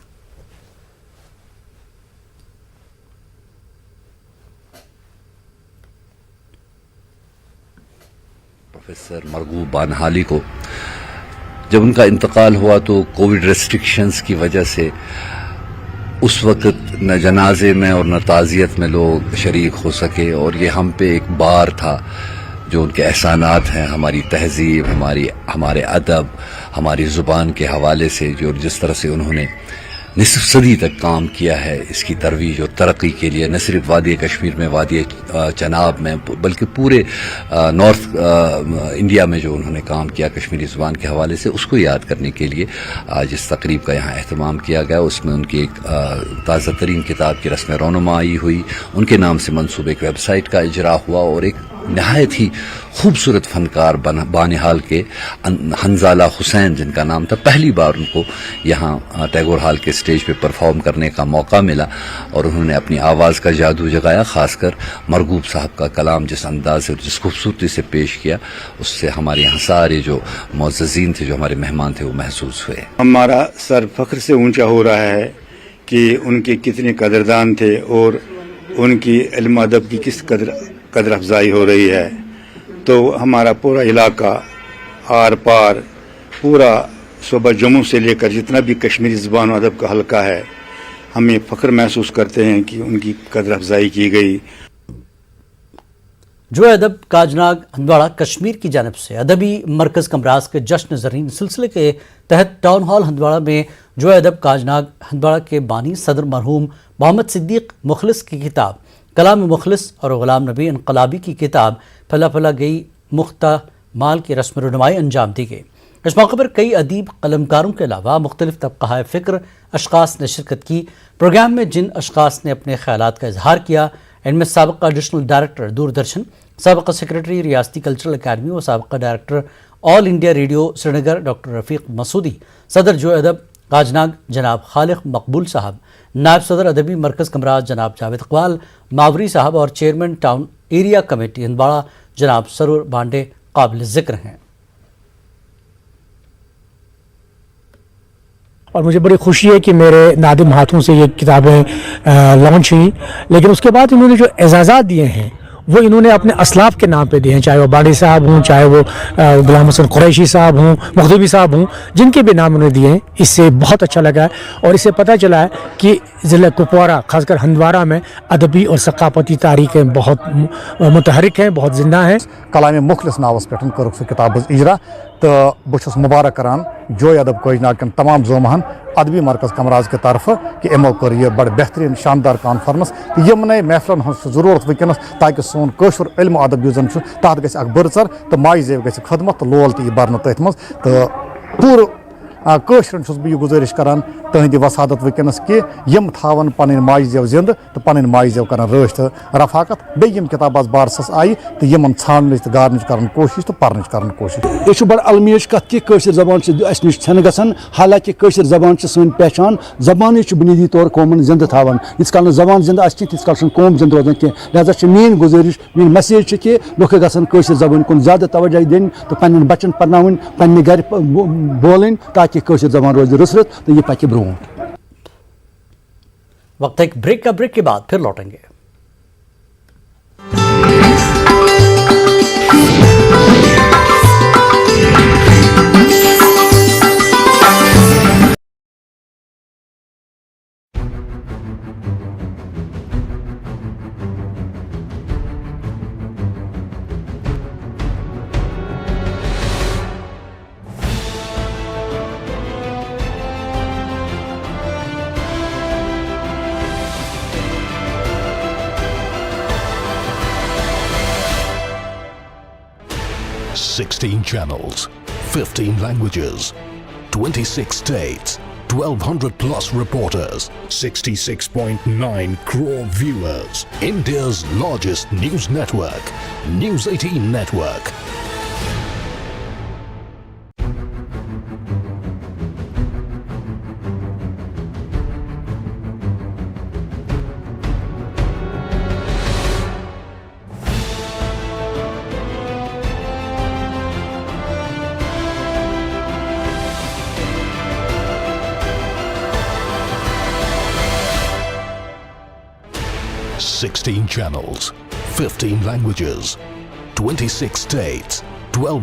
प्रोफेसर मरगूब बानहाली को जब उनका इंतकाल हुआ तो कोविड रेस्ट्रिक्शंस की वजह से उस वक्त न जनाजे में और न ताज़ियत में लोग शरीक हो सके, और ये हम पे एक बार था जो उनके एहसानात हैं, हमारी तहजीब, हमारे अदब, हमारी ज़ुबान के हवाले से जो जिस तरह से उन्होंने निसफ सदी तक काम किया है इसकी तरवीज और तरक्की के लिए, न सिर्फ वादी कश्मीर में, वादी चनाब में, बल्कि पूरे नॉर्थ इंडिया में जो उन्होंने काम किया कश्मीरी ज़ुबान के हवाले से, उसको याद करने के लिए आज इस तकरीब का यहाँ अहतमाम किया गया। उसमें उनकी एक ताज़ा तरीन किताब की रस्म रोनुमाई हुई, उनके नाम से मंसूब एक वेबसाइट का इजरा हुआ और एक नहायत ही खूबसूरत फनकार बानिहाल के हंजाला हुसैन जिनका नाम था, पहली बार उनको यहाँ टैगोर हॉल के स्टेज पे परफॉर्म करने का मौका मिला और उन्होंने अपनी आवाज़ का जादू जगाया। खासकर मरगूब साहब का कलाम जिस अंदाज से, जिस खूबसूरती से पेश किया, उससे हमारे यहाँ सारे जो मुअज़्ज़ज़ीन थे, जो हमारे मेहमान थे, वो महसूस हुए। हमारा सर फख्र से ऊंचा हो रहा है कि उनके कितने कदरदान थे और उनकी इल्म अदब की किस कदर अफजाई हो रही है। तो हमारा पूरा इलाका आर पार, पूरा सूबा जम्मू से लेकर जितना भी कश्मीरी ज़ुबान और अदब का हल्का है, हमें फ़ख्र महसूस करते हैं कि उनकी कदर अफजाई की गई। जो अदब काजनाग हंदवाड़ा कश्मीर की जानिब से अदबी मरकज़ कमराज के जश्न ज़रीन सिलसिले के तहत टाउन हॉल हंदवाड़ा में जो अदब काजनाग हंदवाड़ा के बानी सदर मरहूम मोहम्मद सिद्दीक मुखलिस की किताब कलाम मुखलिस और गुलाम नबी इनकलाबी की किताब फला फला गई मुख्ता माल की रस्म रुनुमाई अंजाम दी गई। इस मौके पर कई अदीब कलमकारों के अलावा मुख्तलिफ तबक़ाए फ़िक्र अशख़ास ने शिरकत की। प्रोग्राम में जिन अशख़ास ने अपने ख़यालात का इजहार किया, इनमें साबिक़ा एडिशनल डायरेक्टर दूरदर्शन, साबिक़ा सेक्रेटरी रियासती कल्चरल अकादमी और साबिक़ा director All India Radio Srinagar doctor Rafiq Masoodi, सदर जो अदब काजनाग जनाब खालिक मकबूल साहब, नायब सदर अदबी मरकज़ कमराज जनाब जावेद इकबाल मावरी साहब और chairman town area committee Handwara जनाब सरूर बांडे काबिल ज़िक्र हैं। और मुझे बड़ी खुशी है कि मेरे नादिम हाथों से ये किताबें लॉन्च हुई, लेकिन उसके बाद इन्होंने जो एजाज़ात दिए हैं वो इन्होंने अपने असलाफ के नाम पे दिए हैं, चाहे वो बाड़ी साहब हों, चाहे वो गुलाम हसन कुरैशी साहब हों, मखदूमी साहब हों, जिनके भी नाम उन्होंने दिए हैं। इससे बहुत अच्छा लगा है और इससे पता चला है कि ज़िला कुपवारा खासकर हंदवारा में अदबी और सकाफती तारीखें बहुत मुतहरिक हैं, बहुत जिंदा हैं। कलाम मुखलिस नावस पे कर किताब इजरा तो बहुत मुबारक करान जोय अदब कोजनाट कन तमाम जोमहन अदबी मरकज़ कमराज के तरफ कि इमो कर यह बड़ बेहतरीन शानदार कॉन्फ्रेंस कि यमन महफिलन हज जरूरत वनस ताकि सोन कशुर इल्म अदब युजन तथ गि बरचर तो माय जेव गि खदमत तो लोल तो बरन तथ मज तो पूर कशरन बह यह गुजारिश करान तहद वसादत वनस कि यम थावन पन माय जेव जिंद तो पन माय जेव कर रश तो रफाकत बेम किताब बारसस आई तो यमन छान तो गारन कर कोशिश तो पर्न कर कोशिश। यह बड़ अलमियच कत कि कशर जबान नश गसान, हालांकि कशर जबान सन पहचान, जबान बुनियादी तौर कौमन जिंद थावन, यीस काल जबान जिंद तीस काल कौम जिंद रोजान कह। लिहाजा मेन गुजारिश मेन मैसेज कि लुक गसन कशर जबान कुन ज्यादा तवज्जो दिन तो पन्न बच्चन पर्न पन्ने घर बोलन ताकि कशर जबान रोज रुसरत तो यह पक ब्रोह। वक्त एक ब्रेक का, ब्रेक के बाद फिर लौटेंगे। Sixteen channels, 15 languages, 26 states, 1,200 plus reporters, 66.9 crore viewers. India's largest news network, News 18 Network. Sixteen channels, 15 languages, 26 states, 12.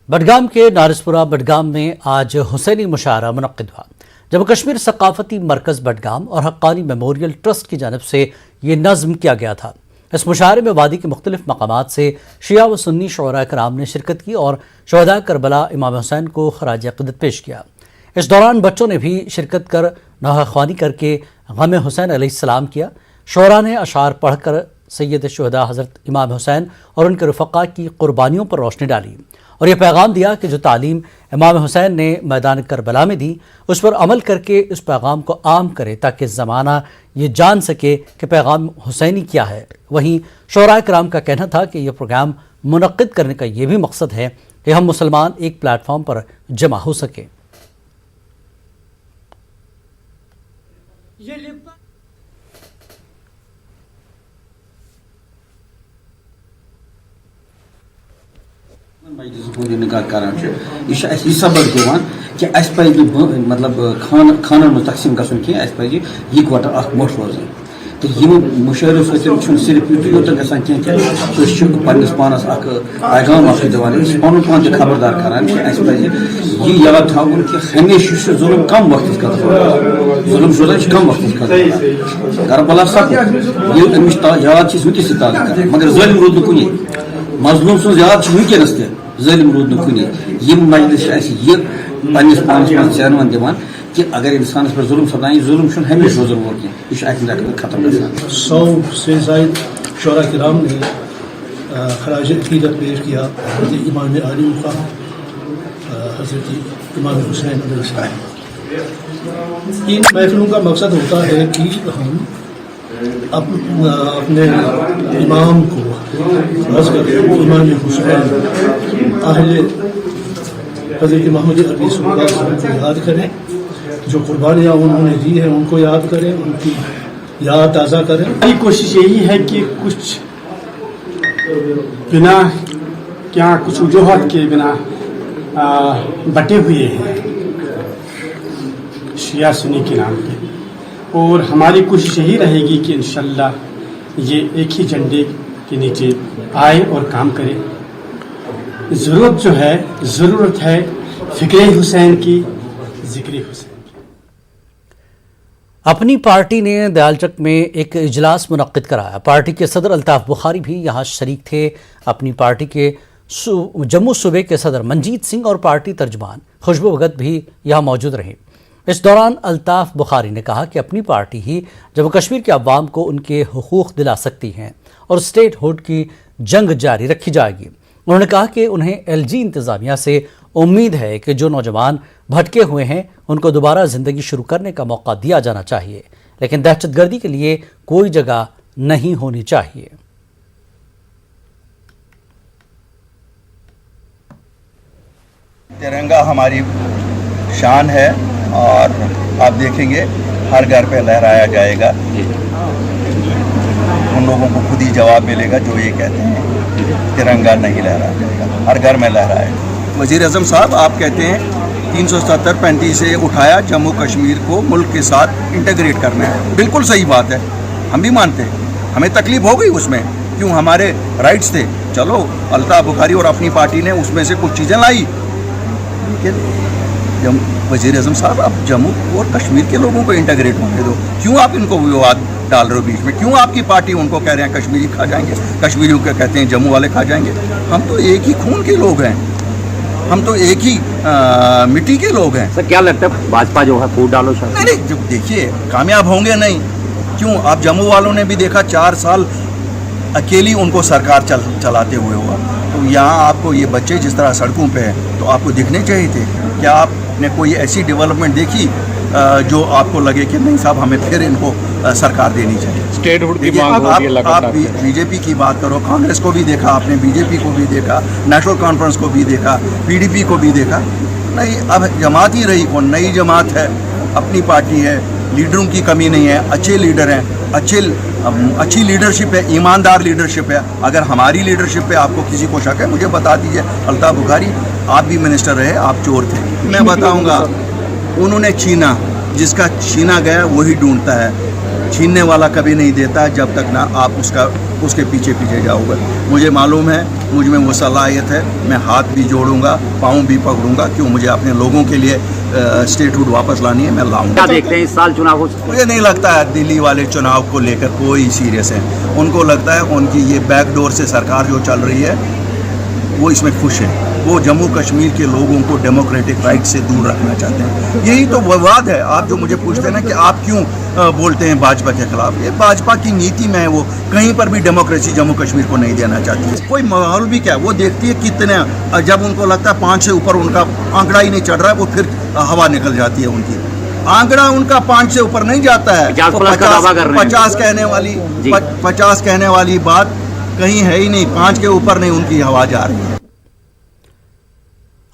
Budgam के नारिसपुरा बडगाम में आज हुसैनी मुशायरा मुनक्किद हुआ। जम्मू कश्मीर सकाफती मरकज़ बडगाम और हक्कानी मेमोरियल ट्रस्ट की जानब से ये नज़्म किया गया था। इस मुशायरे में वादी के मुख्तलिफ मकामात से शिया व सुन्नी शुअरा कराम ने शिरकत की और शहदा करबला इमाम हुसैन को खराज अक़ीदत पेश किया। इस दौरान बच्चों ने भी शिरकत कर नवाख्वानी करके गम हुसैन अलैहिस्सलाम किया। शुअरा ने अशार पढ़कर सैयद शुहदा हज़रत इमाम हुसैन और उनके रफ़क़ा की क़ुरबानियों पर रोशनी डाली और यह पैगाम दिया कि जो तालीम इमाम हुसैन ने मैदान करबला में दी उस पर अमल करके इस पैगाम को आम करे ताकि ज़माना ये जान सके कि पैगाम हुसैनी क्या है। वहीं शुअरा कराम का कहना था कि यह प्रोग्राम मुनक्किद करने का ये भी मकसद है कि हम मुसलमान एक प्लेटफॉर्म पर जमा हो सकें। यह सबक दिवान कि मतलब खान में तकसीम गसन कह इकवट मोट रोजन तो यम मुशायरों सत्य सिर्फ यूत गसान कह पन्नस पानस पैगाम दिवान पन पान खबरदार करान कि यह याद थवन कि हमेशा जुल्म कम वक्त जुल्म रोजान कम वक्त करबला सब अमिश याद वस ताल मगर जुल्म रूद कुन मजलूम सुन याद वनस जुल्म रूद कुन यम मजलिस यह पन्नस पानस मन चैनवन दिवान कि अगर इंसान पर जुल्म सपदान जुल्म हमेशा रोजन वो कह खत्म गसान। 100 से ज़ायद शुअरा किराम ने खराज अक़ीदत पेश किया इमाम आली मुक़ाम हज़रत इमाम हुसैन अलैहिस्सलाम। इन महफिलों का मकसद होता है कि हम अपने इमाम को इमाम हुसैन अहले हज़रत मोहम्मद अरबी सल्लल्लाहु अलैहि वसल्लम को याद करें, जो कुर्बानियाँ उन्होंने दी हैं उनको याद करें, उनकी याद ताज़ा करें। हमारी कोशिश यही है कि कुछ गुनाह क्या कुछ वजूहत के बिना बटे हुए हैं शिया सुन्नी के नाम पे, और हमारी कोशिश यही रहेगी कि इंशाल्लाह ये एक ही झंडे के नीचे आए और काम करे। ज़रूरत है फ़िक्र हुसैन की, ज़िक्र हुसैन। अपनी पार्टी ने दयालचक में एक इजलास मुनक्किद कराया। पार्टी के सदर अल्ताफ बुखारी भी यहाँ शरीक थे। अपनी पार्टी के जम्मू सूबे के सदर मंजीत सिंह और पार्टी तर्जमान खुशबू भगत भी यहाँ मौजूद रहे। इस दौरान अल्ताफ बुखारी ने कहा कि अपनी पार्टी ही जम्मू कश्मीर के अवाम को उनके हुकूक दिला सकती हैं और स्टेट हुड की जंग जारी रखी जाएगी। उन्होंने कहा कि उन्हें एलजी इंतज़ामिया से उम्मीद है कि जो नौजवान भटके हुए हैं उनको दोबारा ज़िंदगी शुरू करने का मौका दिया जाना चाहिए, लेकिन दहशतगर्दी के लिए कोई जगह नहीं होनी चाहिए। तिरंगा हमारी शान है और आप देखेंगे हर घर पे लहराया जाएगा। उन लोगों को खुद ही जवाब मिलेगा जो ये कहते हैं तिरंगा नहीं लहराया जाएगा, हर घर में लहराएगा। वज़ीर आज़म साहब आप कहते हैं 370-35 से उठाया जम्मू कश्मीर को मुल्क के साथ इंटीग्रेट करना है, बिल्कुल सही बात है, हम भी मानते हैं। हमें तकलीफ हो गई उसमें, क्यों, हमारे राइट्स थे। चलो अल्ताफ बुखारी और अपनी पार्टी ने उसमें से कुछ चीज़ें लाई, लेकिन वज़ीर आज़म साहब आप जम्मू और कश्मीर के लोगों को इंटीग्रेट होने दो। क्यों आप इनको विवाद डाल रहे हो बीच में? क्यों आपकी पार्टी उनको कह रहे हैं कश्मीरी खा जाएंगे, कश्मीरियों को कहते हैं जम्मू वाले खा जाएंगे? हम तो एक ही खून के लोग हैं, हम तो एक ही मिट्टी के लोग हैं। सर क्या लगता है भाजपा जो है फूट डालो सर? नहीं, देखिए कामयाब होंगे नहीं। क्यों, आप जम्मू वालों ने भी देखा 4 साल अकेली उनको सरकार चलाते हुए हुआ। तो यहाँ आपको ये बच्चे जिस तरह सड़कों पे हैं तो आपको दिखने चाहिए थे। क्या आपने कोई ऐसी डेवलपमेंट देखी जो आपको लगे कि नहीं साहब हमें फिर इनको सरकार देनी चाहिए? स्टेट हुड की मांग हो रही है लगातार। आप बीजेपी की बात करो, कांग्रेस को भी देखा आपने, बीजेपी को भी देखा, नेशनल कॉन्फ्रेंस को भी देखा, पीडीपी को भी देखा। नहीं, अब जमात ही रही कौन? नई जमात है, अपनी पार्टी है, लीडरों की कमी नहीं है, अच्छे लीडर हैं, अच्छी लीडरशिप है, ईमानदार लीडरशिप है। अगर हमारी लीडरशिप पे आपको किसी को शक है मुझे बता दीजिए। अल्ताफ बुखारी आप भी मिनिस्टर रहे, आप चोर थे, मैं बताऊंगा। उन्होंने छीना, जिसका छीना गया वही ढूंढता है, छीनने वाला कभी नहीं देता जब तक ना आप उसके पीछे पीछे जाओगे। मुझे मालूम है, मुझ में वो सलाहियत है, मैं हाथ भी जोड़ूंगा, पाँव भी पकड़ूंगा। क्यों, मुझे अपने लोगों के लिए स्टेटहुड वापस लानी है, मैं लाऊंगा। क्या देखते हैं इस साल चुनाव? मुझे नहीं लगता है दिल्ली वाले चुनाव को लेकर कोई सीरियस है। उनको लगता है उनकी ये बैकडोर से सरकार जो चल रही है वो इसमें खुश है। वो जम्मू कश्मीर के लोगों को डेमोक्रेटिक राइट से दूर रखना चाहते हैं। यही तो विवाद है। आप जो मुझे पूछते हैं ना कि आप क्यों बोलते हैं भाजपा के खिलाफ, ये भाजपा की नीति में है। वो कहीं पर भी डेमोक्रेसी जम्मू कश्मीर को नहीं देना चाहती है। कोई माहौल भी क्या, वो देखती है कितने, जब उनको लगता है 5 से ऊपर उनका आंकड़ा ही नहीं चढ़ रहा है, वो फिर हवा निकल जाती है उनकी। आंकड़ा उनका 5 से ऊपर नहीं जाता है। 50 कहने वाली बात कहीं है ही नहीं, 5 के ऊपर नहीं उनकी हवा जा रही है।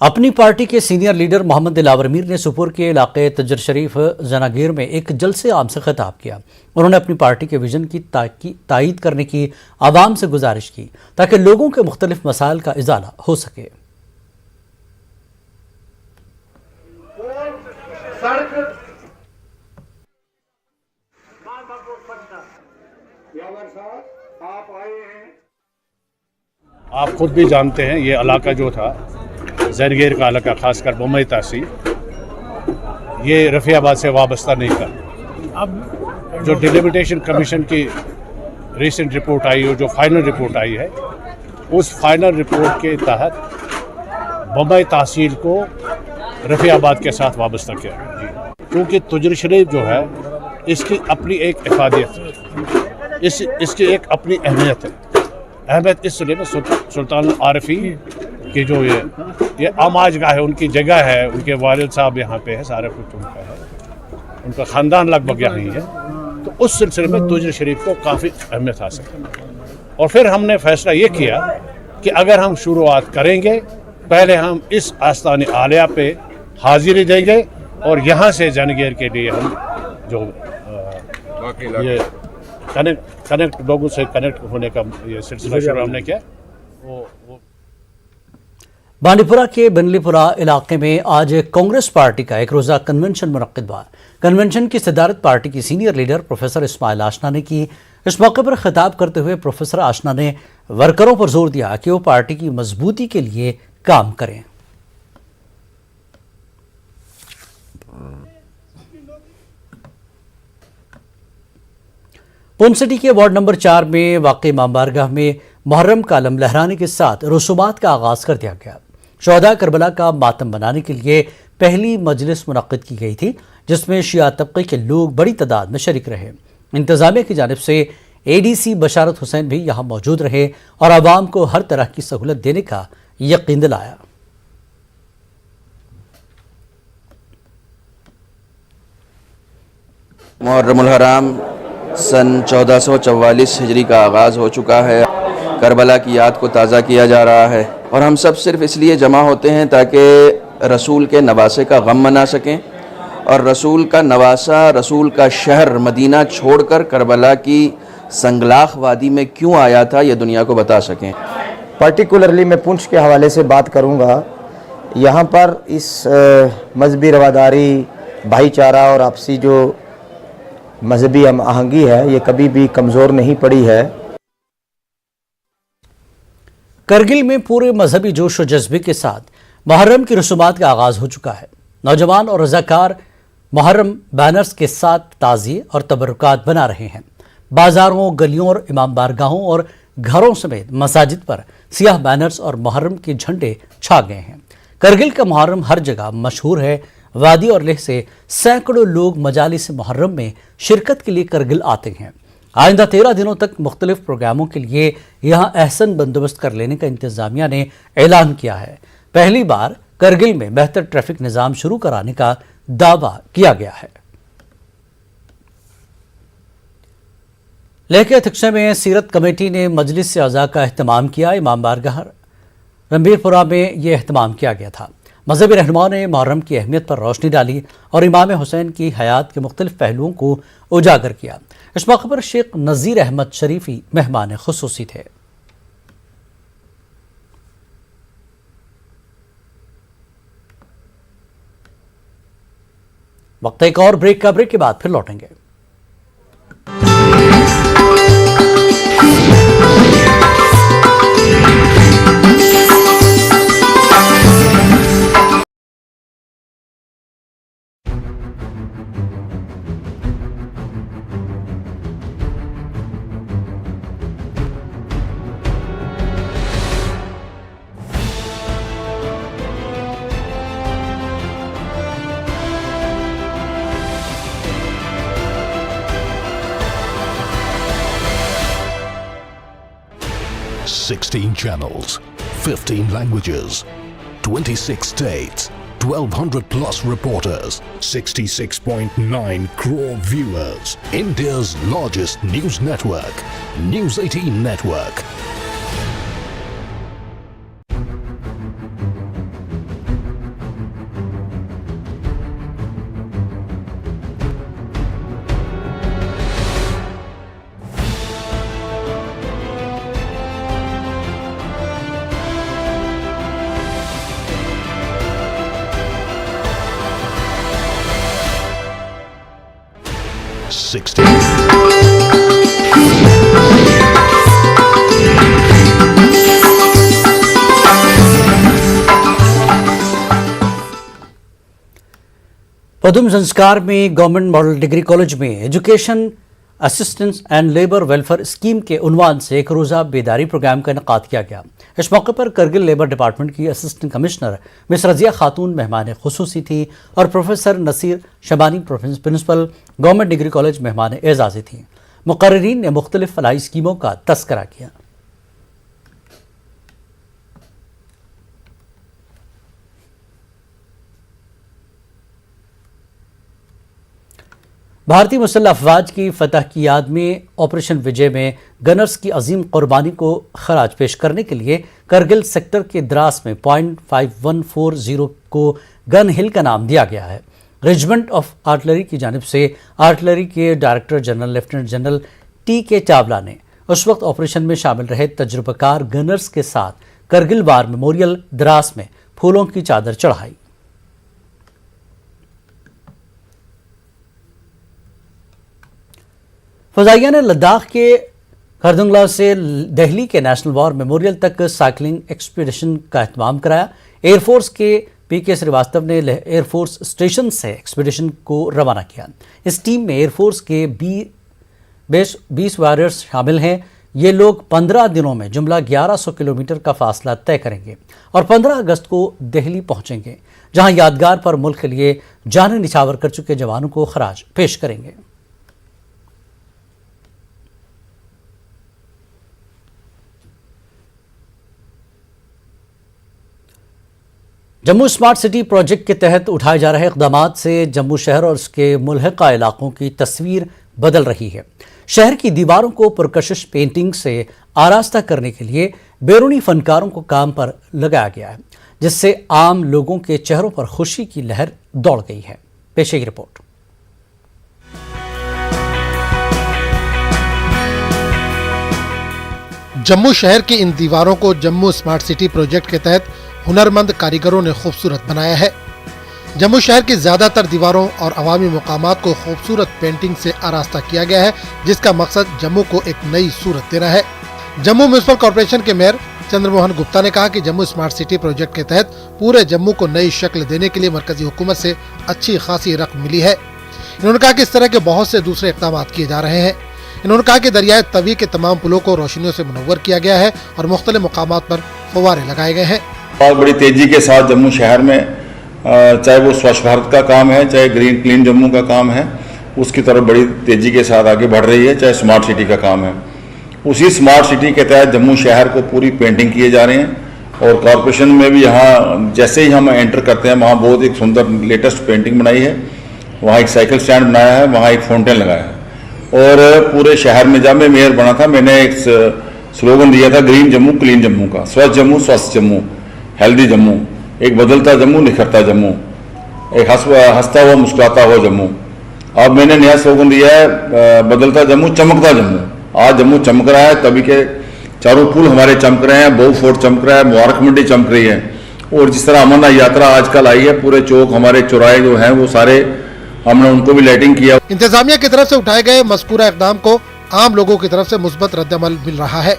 अपनी पार्टी के सीनियर लीडर मोहम्मद दिलावर मीर ने सुपुर के इलाके तजर शरीफ जनागीर में एक जलसे आम से खिताब किया। उन्होंने अपनी पार्टी के विजन की तायीद करने की आवाम से गुजारिश की ताकि लोगों के मुख्तलिफ मसाइल का इजाला हो सके। आप खुद भी जानते हैं ये इलाका जो था जरगेर का इलाका, खासकर बम्बई तहसील, ये रफियाबाद से वाबस्ता नहीं था। अब जो डिलिमिटेशन कमीशन की रिसेंट रिपोर्ट आई है, जो फाइनल रिपोर्ट आई है, उस फाइनल रिपोर्ट के तहत बम्बई तहसील को रफियाबाद के साथ वाबस्ता किया गया। क्योंकि तुजर शरीफ जो है इसकी अपनी एक इफादियत है, इसकी एक अपनी अहमियत है। अहमियत इसलिए में सुल्तान आरफी की जो ये आमाजगाह है, उनकी जगह है, उनके वालिद साहब यहाँ पे है, सारा कुछ उनका है, उनका ख़ानदान लगभग यहाँ ही है। तो उस सिलसिले में तुजर शरीफ को काफ़ी अहमियत हासिल है। और फिर हमने फैसला ये किया कि अगर हम शुरुआत करेंगे, पहले हम इस आस्तान आलिया पे हाजिरी देंगे और यहाँ से जनगेर के लिए हम जो ये कनेक्ट लोगों से कनेक्ट होने का ये सिलसिला शुरू हमने किया। वो बांडीपुरा के बनलीपुरा इलाके में आज कांग्रेस पार्टी का एक रोजा कन्वेंशन मुनक्किद हुआ। कन्वेंशन की सदारत पार्टी की सीनियर लीडर प्रोफेसर इस्माइल आशना ने की। इस मौके पर खिताब करते हुए प्रोफेसर आशना ने वर्करों पर जोर दिया कि वो पार्टी की मजबूती के लिए काम करें। पुंछ सिटी के वार्ड नंबर 4 में वाक़ई इमाम बारगाह में मुहर्रम का आलम लहराने के साथ रसूमात का आगाज कर दिया गया। शोहदा करबला का मातम बनाने के लिए पहली मजलिस मुनक्किद की गई थी, जिसमें शिया तबके के लोग बड़ी तादाद में शरीक रहे। इंतजामिया की जानिब से ADC बशारत हुसैन भी यहाँ मौजूद रहे और आवाम को हर तरह की सहूलत देने का यकीन दिलाया। मुहर्रमुल हराम सन 1444 हिजरी का आगाज़ हो चुका है। करबला की याद को ताज़ा किया जा रहा है और हम सब सिर्फ इसलिए जमा होते हैं ताकि रसूल के नवासे का गम मना सकें और रसूल का नवासा, रसूल का शहर मदीना छोड़कर करबला की संगलाख वादी में क्यों आया था, ये दुनिया को बता सकें। पर्टिकुलरली मैं पुंछ के हवाले से बात करूँगा। यहाँ पर इस मजहबी रवादारी, भाईचारा और आपसी जो मजहबी हम आहंगी है, ये कभी भी कमज़ोर नहीं पड़ी है। करगिल में पूरे मजहबी जोश और जज्बे के साथ मुहर्रम की रसूमात का आगाज हो चुका है। नौजवान और रजाकार मुहर्रम बैनर्स के साथ ताज़िए और तबरुकात बना रहे हैं। बाजारों, गलियों और इमाम बारगाहों और घरों समेत मसाजिद पर सियाह बैनर्स और मुहर्रम के झंडे छा गए हैं। करगिल का मुहर्रम हर जगह मशहूर है। वादी और लेह से सैकड़ों लोग मजालिस मुहर्रम में शिरकत के लिए करगिल आते हैं। आइंदा 13 दिनों तक मुख्तलिफ प्रोग्रामों के लिए यहाँ अहसन बंदोबस्त कर लेने का इंतजामिया ने ऐलान किया है। पहली बार करगिल में बेहतर ट्रैफिक निज़ाम शुरू कराने का दावा किया गया है। लेह के अध्यक्षा में सीरत कमेटी ने मजलिस से अज़ा का अहतमाम किया। इमाम बारगाह रणबीरपुरा में यह अहतमाम किया गया था। मजहबी रहनुमाओं ने मुहर्रम की अहमियत पर रोशनी डाली और इमाम हुसैन की हयात के मुख्तलिफ पहलुओं को उजागर किया। इस मौके पर शेख नज़ीर अहमद शरीफी मेहमान खुसूसी थे। वक्त एक और ब्रेक का, ब्रेक के बाद फिर लौटेंगे। Sixteen channels, 15 languages, 26 states, 1,200 plus reporters, 66.9 crore viewers. India's largest news network, News 18 Network. पदुम संस्कार में गवर्नमेंट मॉडल डिग्री कॉलेज में education assistance and labour welfare scheme के उन्वान से एक रोज़ा बेदारी प्रोग्राम का इनेकाद किया गया। इस मौके पर करगिल लेबर डिपार्टमेंट की assistant commissioner miss Razia Khatoon मेहमान खुसूसी थी और professor Nasir Shabani principal government degree college मेहमान एजाज़ी थी। मुकर्रीन ने मुख्तलिफ फलाही स्कीमों का तस्करा किया। भारतीय मुसल्लह अफवाज की फतह की याद में ऑपरेशन विजय में गनर्स की अजीम कुर्बानी को खराज पेश करने के लिए करगिल सेक्टर के द्रास में .5140 को गन हिल का नाम दिया गया है। रेजिमेंट ऑफ आर्टिलरी की जानिब से आर्टिलरी के director general lieutenant general TK Chawla ने उस वक्त ऑपरेशन में शामिल रहे तजुर्बाकार गनर्स के साथ करगिल वार मेमोरियल द्रास में फूलों की चादर चढ़ाई। फजाइया ने लद्दाख के खरदुंगला से दिल्ली के नेशनल वॉर मेमोरियल तक साइकिलिंग एक्सपीडिशन का एहतमाम कराया। एयरफोर्स के पीके श्रीवास्तव ने एयरफोर्स स्टेशन से एक्सपीडिशन को रवाना किया। इस टीम में एयरफोर्स के 20 वॉरियर्स शामिल हैं। ये लोग 15 दिनों में जुमला 1100 किलोमीटर का फासला तय करेंगे और 15 अगस्त को दिल्ली पहुंचेंगे, जहां यादगार पर मुल्क के लिए जान निछावर कर चुके जवानों को खराज पेश करेंगे। जम्मू स्मार्ट सिटी प्रोजेक्ट के तहत उठाए जा रहे इक़दामात से जम्मू शहर और उसके मुल्हिका इलाकों की तस्वीर बदल रही है। शहर की दीवारों को पुरकशिश पेंटिंग से आरास्ता करने के लिए बैरूनी फनकारों को काम पर लगाया गया है, जिससे आम लोगों के चेहरों पर खुशी की लहर दौड़ गई है। पेशे की रिपोर्ट। जम्मू शहर की इन दीवारों को जम्मू स्मार्ट सिटी प्रोजेक्ट के तहत हुनरमंद कारीगरों ने खूबसूरत बनाया है। जम्मू शहर की ज्यादातर दीवारों और अवामी मुकामात को खूबसूरत पेंटिंग से आरास्ता किया गया है, जिसका मकसद जम्मू को एक नई सूरत देना है। जम्मू म्युनिसिपल कॉर्पोरेशन के मेयर चंद्रमोहन गुप्ता ने कहा कि जम्मू स्मार्ट सिटी प्रोजेक्ट के तहत पूरे जम्मू को नई शक्ल देने के लिए मरकजी हुकूमत से अच्छी खासी रकम मिली है। इन्होंने कहा कि इस तरह के बहुत से दूसरे इक़दाम किए जा रहे हैं। इन्होंने कहा कि दरियाए तवी के तमाम पुलों को रोशनियों से मुनव्वर किया गया है और मुख्तलिफ मुकामात पर फव्वारे लगाए गए हैं। बहुत बड़ी तेजी के साथ जम्मू शहर में चाहे वो स्वच्छ भारत का काम है, चाहे ग्रीन क्लीन जम्मू का काम है, उसकी तरफ बड़ी तेजी के साथ आगे बढ़ रही है, चाहे स्मार्ट सिटी का काम है। उसी स्मार्ट सिटी के तहत जम्मू शहर को पूरी पेंटिंग किए जा रहे हैं और कॉरपोरेशन में भी यहाँ जैसे ही हम एंटर करते हैं वहाँ बहुत एक सुंदर लेटेस्ट पेंटिंग बनाई है। वहाँ एक साइकिल स्टैंड बनाया है, वहाँ एक फाउंटेन लगाया है और पूरे शहर में जब मैं मेयर बना था मैंने एक स्लोगन दिया था ग्रीन जम्मू क्लीन जम्मू का, स्वच्छ जम्मू स्वस्थ जम्मू, हेल्दी जम्मू, एक बदलता जम्मू निखरता जम्मू, एक हंसता हुआ मुस्कुराता हुआ जम्मू। अब मैंने नया स्लोगन दिया है बदलता जम्मू चमकता जम्मू। आज जम्मू चमक रहा है, तभी के चारों पुल हमारे चमक रहे हैं, बहु फोर्ट चमक रहा है, मुबारक मंडी चमक रही है और जिस तरह अमरनाथ यात्रा आजकल आई है, पूरे चौक हमारे चौराहे जो हैं वो सारे हमने उनको भी लाइटिंग किया। इंतजामिया की तरफ से उठाए गए मज़कूरा इक़दाम को आम लोगों की तरफ से मुस्बत रद्द-ए-अमल मिल रहा है।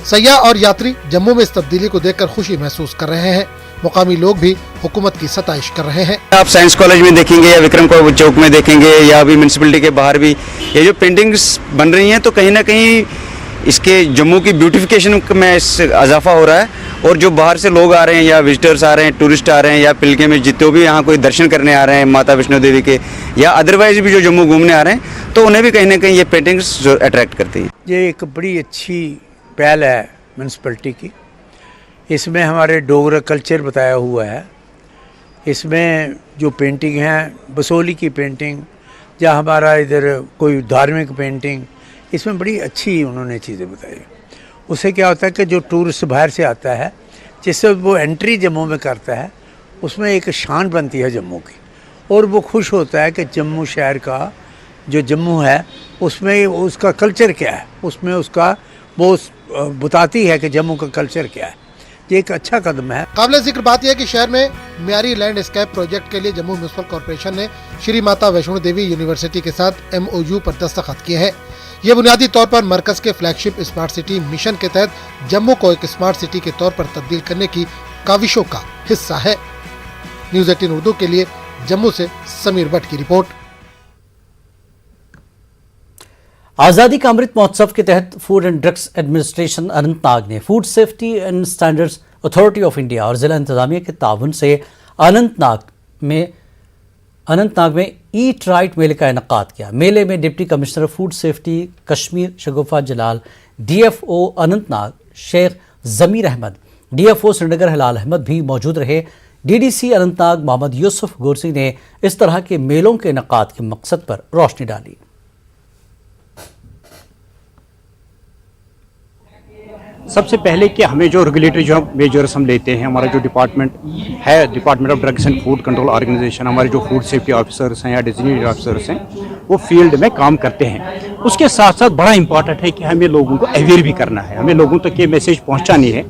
सयाह और यात्री जम्मू में इस तब्दीली को देखकर खुशी महसूस कर रहे हैं। मुकामी लोग भी हुकूमत की सताइश कर रहे हैं। आप साइंस कॉलेज में देखेंगे या विक्रम चौक में देखेंगे या अभी म्यूनसिपलिटी के बाहर भी ये जो पेंटिंग्स बन रही हैं, तो कहीं ना कहीं इसके जम्मू की ब्यूटिफिकेशन में इजाफा हो रहा है और जो बाहर से लोग आ रहे हैं या विजिटर्स आ रहे हैं, टूरिस्ट आ रहे हैं या पिलग्रिम जितने भी यहाँ कोई दर्शन करने आ रहे हैं माता वैष्णो देवी के या अदरवाइज भी जो जम्मू घूमने आ रहे हैं, तो उन्हें भी कहीं ना कहीं ये पेंटिंग्स जो अट्रैक्ट करती हैं। ये एक बड़ी अच्छी पहल है म्यूनसिपलिटी की। इसमें हमारे डोगरा कल्चर बताया हुआ है। इसमें जो पेंटिंग है बसोली की पेंटिंग या हमारा इधर कोई धार्मिक पेंटिंग, इसमें बड़ी अच्छी उन्होंने चीज़ें बताई। उससे क्या होता है कि जो टूरिस्ट बाहर से आता है, जिससे वो एंट्री जम्मू में करता है, उसमें एक शान बनती है जम्मू की और वो खुश होता है कि जम्मू शहर का जो जम्मू है उसमें उसका कल्चर क्या है, उसमें उसका वो बताती है कि जम्मू का कल्चर क्या है। ये एक अच्छा कदम है। काबिल जिक्र बात यह है कि शहर में म्यारी लैंडस्केप प्रोजेक्ट के लिए जम्मू म्युनिसिपल कॉर्पोरेशन ने श्री माता वैष्णो देवी यूनिवर्सिटी के साथ MOU पर दस्तखत किए हैं। ये बुनियादी तौर पर मरकज के फ्लैगशिप स्मार्ट सिटी मिशन के तहत जम्मू को एक स्मार्ट सिटी के तौर पर तब्दील करने की काविशों का हिस्सा है। न्यूज़ 18 उर्दू के लिए जम्मू से समीर भट्ट की रिपोर्ट। आज़ादी का अमृत महोत्सव के तहत food and drugs administration Anantnag ने food safety and standards authority of India और जिला इंतजामिया के ताउन से अनंतनाग में ईट राइट मेले का इनेकाद किया। मेले में deputy commissioner food safety Kashmir Shagufta Jalal, DFO Anantnag Sheikh Zameer Ahmed, DFO Srinagar Hilal Ahmed भी मौजूद रहे। DDC अनंतनाग मोहम्मद यूसुफ गोरसी ने इस तरह के मेलों के इनेकाद के मकसद पर रोशनी डाली। सबसे पहले कि हमें जो रेगुलेटरी जो मेजर्स हम लेते हैं, हमारा जो डिपार्टमेंट है, department of drugs and food control organisation, हमारे जो फूड सेफ्टी ऑफिसर्स हैं या डेजिग्नेटेड ऑफिसर्स हैं, वो फील्ड में काम करते हैं। उसके साथ साथ बड़ा इम्पॉर्टेंट है कि हमें लोगों को अवेयर भी करना है, हमें लोगों तक ये मैसेज पहुंचानी है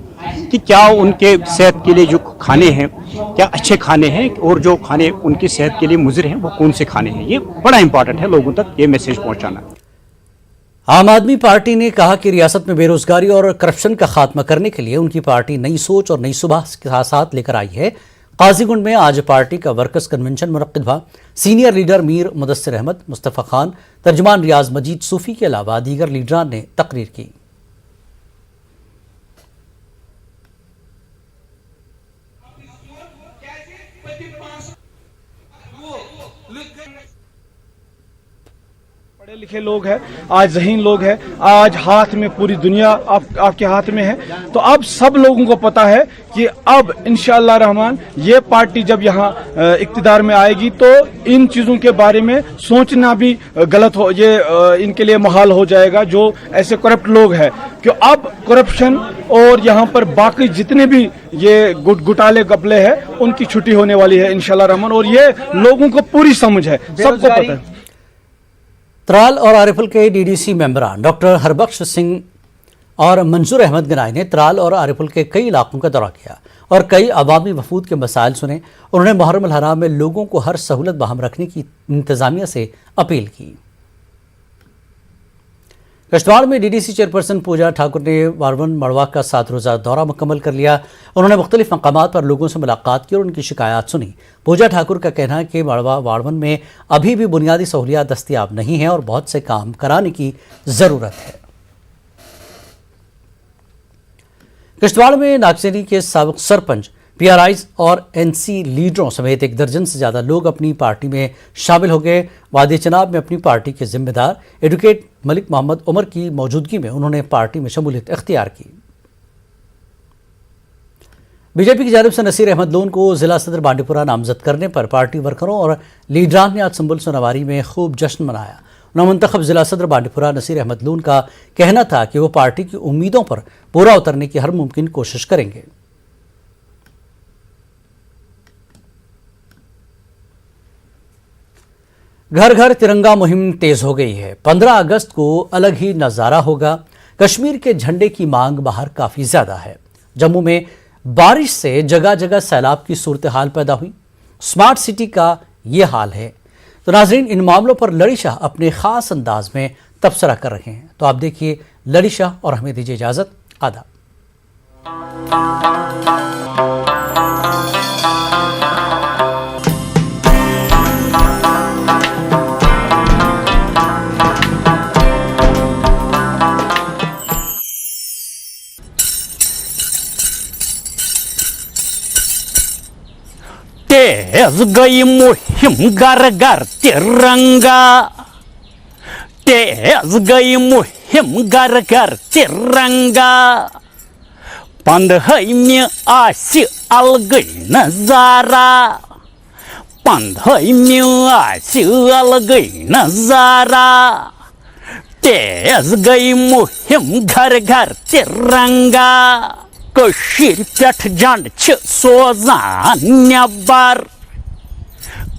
कि क्या उनके सेहत के लिए जो खाने हैं क्या अच्छे खाने हैं और जो खाने उनकी सेहत के लिए मुज़िर हैं वो कौन से खाने हैं। ये बड़ा इम्पॉर्टेंट है लोगों तक ये मैसेज पहुंचाना। आम आदमी पार्टी ने कहा कि रियासत में बेरोजगारी और करप्शन का खात्मा करने के लिए उनकी पार्टी नई सोच और नई सुबह के साथ लेकर आई है। काजीगुंड में आज पार्टी का वर्कर्स कन्वेंशन मुनक्किद हुआ। सीनियर लीडर मीर मुदस्सिर अहमद, मुस्तफ़ा खान, तर्जुमान रियाज मजीद सूफी के अलावा दीगर लीडरान ने तकरीर की। पढ़े लिखे लोग हैं, आज ज़हीन लोग हैं, आज हाथ में पूरी दुनिया आपके हाथ में है। तो अब सब लोगों को पता है कि अब इंशाअल्लाह रहमान ये पार्टी जब यहाँ इक्तिदार में आएगी तो इन चीज़ों के बारे में सोचना भी गलत हो, ये इनके लिए मुहाल हो जाएगा जो ऐसे करप्ट लोग हैं। क्यों अब करप्शन और यहाँ पर बाकी जितने भी ये घुटाले गपले हैं उनकी छुट्टी होने वाली है इंशाअल्लाह रहमान, और ये लोगों को पूरी समझ है, सबको पता है। त्राल और आरिफल के डीडीसी मेंबरान डॉक्टर हरबख्श सिंह और मंजूर अहमद गनाई ने त्राल और आरिफल के कई इलाकों का दौरा किया और कई अवामी वफूद के मसाइल सुने। उन्होंने मुहर्रम अल हराम में लोगों को हर सहूलत बहाम रखने की इंतजामिया से अपील की। किश्तवाड़ में डीडीसी चेयरपर्सन पूजा ठाकुर ने वारवन मड़वा का 7 रोज़ा दौरा मुकम्मल कर लिया। उन्होंने मुख्तलिफ मकामात पर लोगों से मुलाकात की और उनकी शिकायत सुनी। पूजा ठाकुर का कहना है कि मड़वा वारवन में अभी भी बुनियादी सहूलियात दस्तियाब नहीं हैं और बहुत से काम कराने की ज़रूरत है। किश्तवाड़ में नागचेनी के साबिक सरपंच, पीआरआईज और एनसी लीडरों समेत 1 दर्जन से ज़्यादा लोग अपनी पार्टी में शामिल हो गए। वादी चनाब में अपनी पार्टी के जिम्मेदार एडवोकेट मलिक मोहम्मद उमर की मौजूदगी में उन्होंने पार्टी में शमूलियत इख्तियार की। बीजेपी की जानिब से नसीर अहमद लोन को जिला सदर बांडीपुरा नामजद करने पर पार्टी वर्करों और लीडरान ने आज संबल सोनावारी में खूब जश्न मनाया। नवमंतखब जिला सदर बांडीपुरा नसीर अहमद लोन का कहना था कि वो पार्टी की उम्मीदों पर पूरा उतरने की हर मुमकिन कोशिश करेंगे। घर घर तिरंगा मुहिम तेज हो गई है। 15 अगस्त को अलग ही नज़ारा होगा। कश्मीर के झंडे की मांग बाहर काफ़ी ज़्यादा है। जम्मू में बारिश से जगह जगह सैलाब की सूरत हाल पैदा हुई। स्मार्ट सिटी का ये हाल है। तो नाजरीन, इन मामलों पर लड़ी शाह अपने ख़ास अंदाज में तबसरा कर रहे हैं। तो आप देखिए लड़ी शाह और हमें दीजिए इजाज़त। आदाब। तेज गई मुहिम घर घर तिरंगा, तेज गई मुहिम घर घर तिरंगा। 15 में आसि अलगै नजारा, 15 में आसि अलगै नजारा। तेज गई मुहिम घर घर तिरंगा। कशीर पेठ झंड छ सोजान नेबर,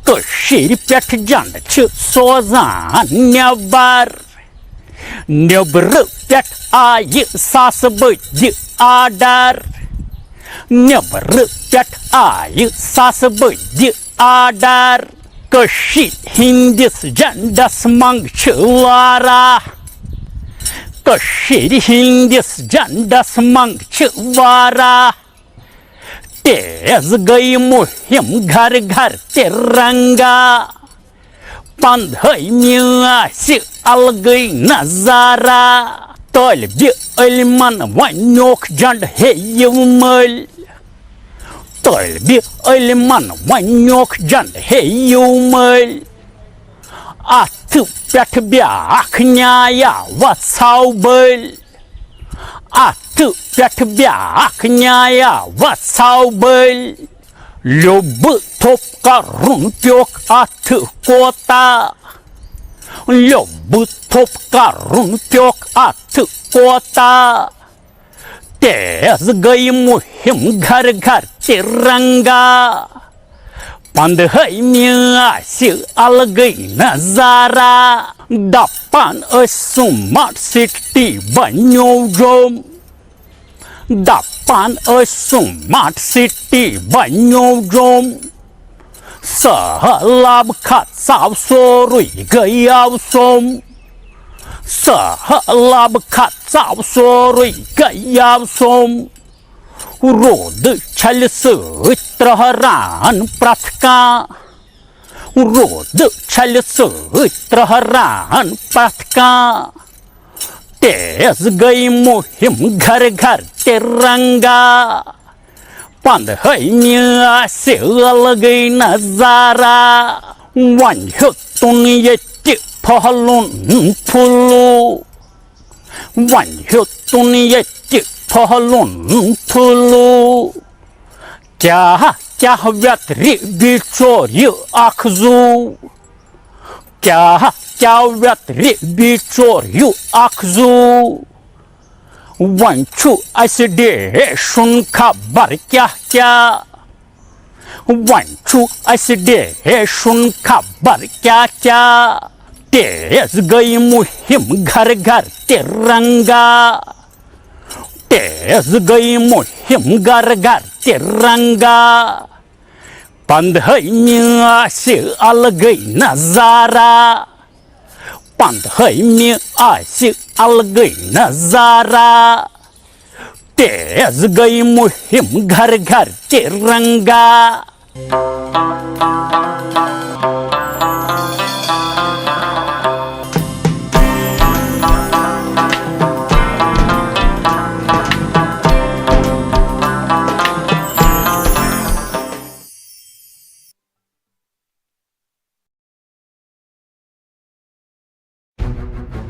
कशीर पेठ झंड छ सोजान नेबर। नेबर पेठ आयि 7 बजे आर्डर, नेबर पेठ आयि 7 बजे आर्डर। कशीर हिंदिस झंडस मंग छ वाराह, कशीर हिंदिस झंडस मंग छ वाराह। तेज गई मुहिम घर घर तिरंगा, 15 में आसि अलगै नजारा। तालिबे इल्मन वन्योक झंड हेयिव मल, तालिबे इल्मन वन्योक झंड हेयिव मल। अथ पेठ ब्याख न्याया वत्साव बल, अथ पेठ ब्याख न्याया वत्साव बल। लोब थोप करुन प्योक अथ कोता, लोब थोप करुन प्योक अथ कोता। तेज गई मुहिम घर घर तिरंगा, Pandai miasi algai nazara Dapan a smart city banyojom Dapan a smart city banyojom Sahalab khat sao sorui gayaw som Sahalab khat sao sorui gayaw som Rod chal sutraharan pratka Rod chal sutraharan pratka Tez gai muhim ghar ghar tiranga Pandai miasi algai nazara Wanhyutun yeti pahalun pulu Wanhyutun yeti pahalun pulu Kya vyatri bichoryu akhzu Kya vyatri bichoryu akhzu Wanchu asde shun khabar kya Wanchu asde shun khabar kya Tez gai muhim ghar ghar tiranga Tez gai muhim ghar ghar tiranga Pandai miasi algai nazara Pandai miasi algai nazara Tez gai muhim ghar ghar tiranga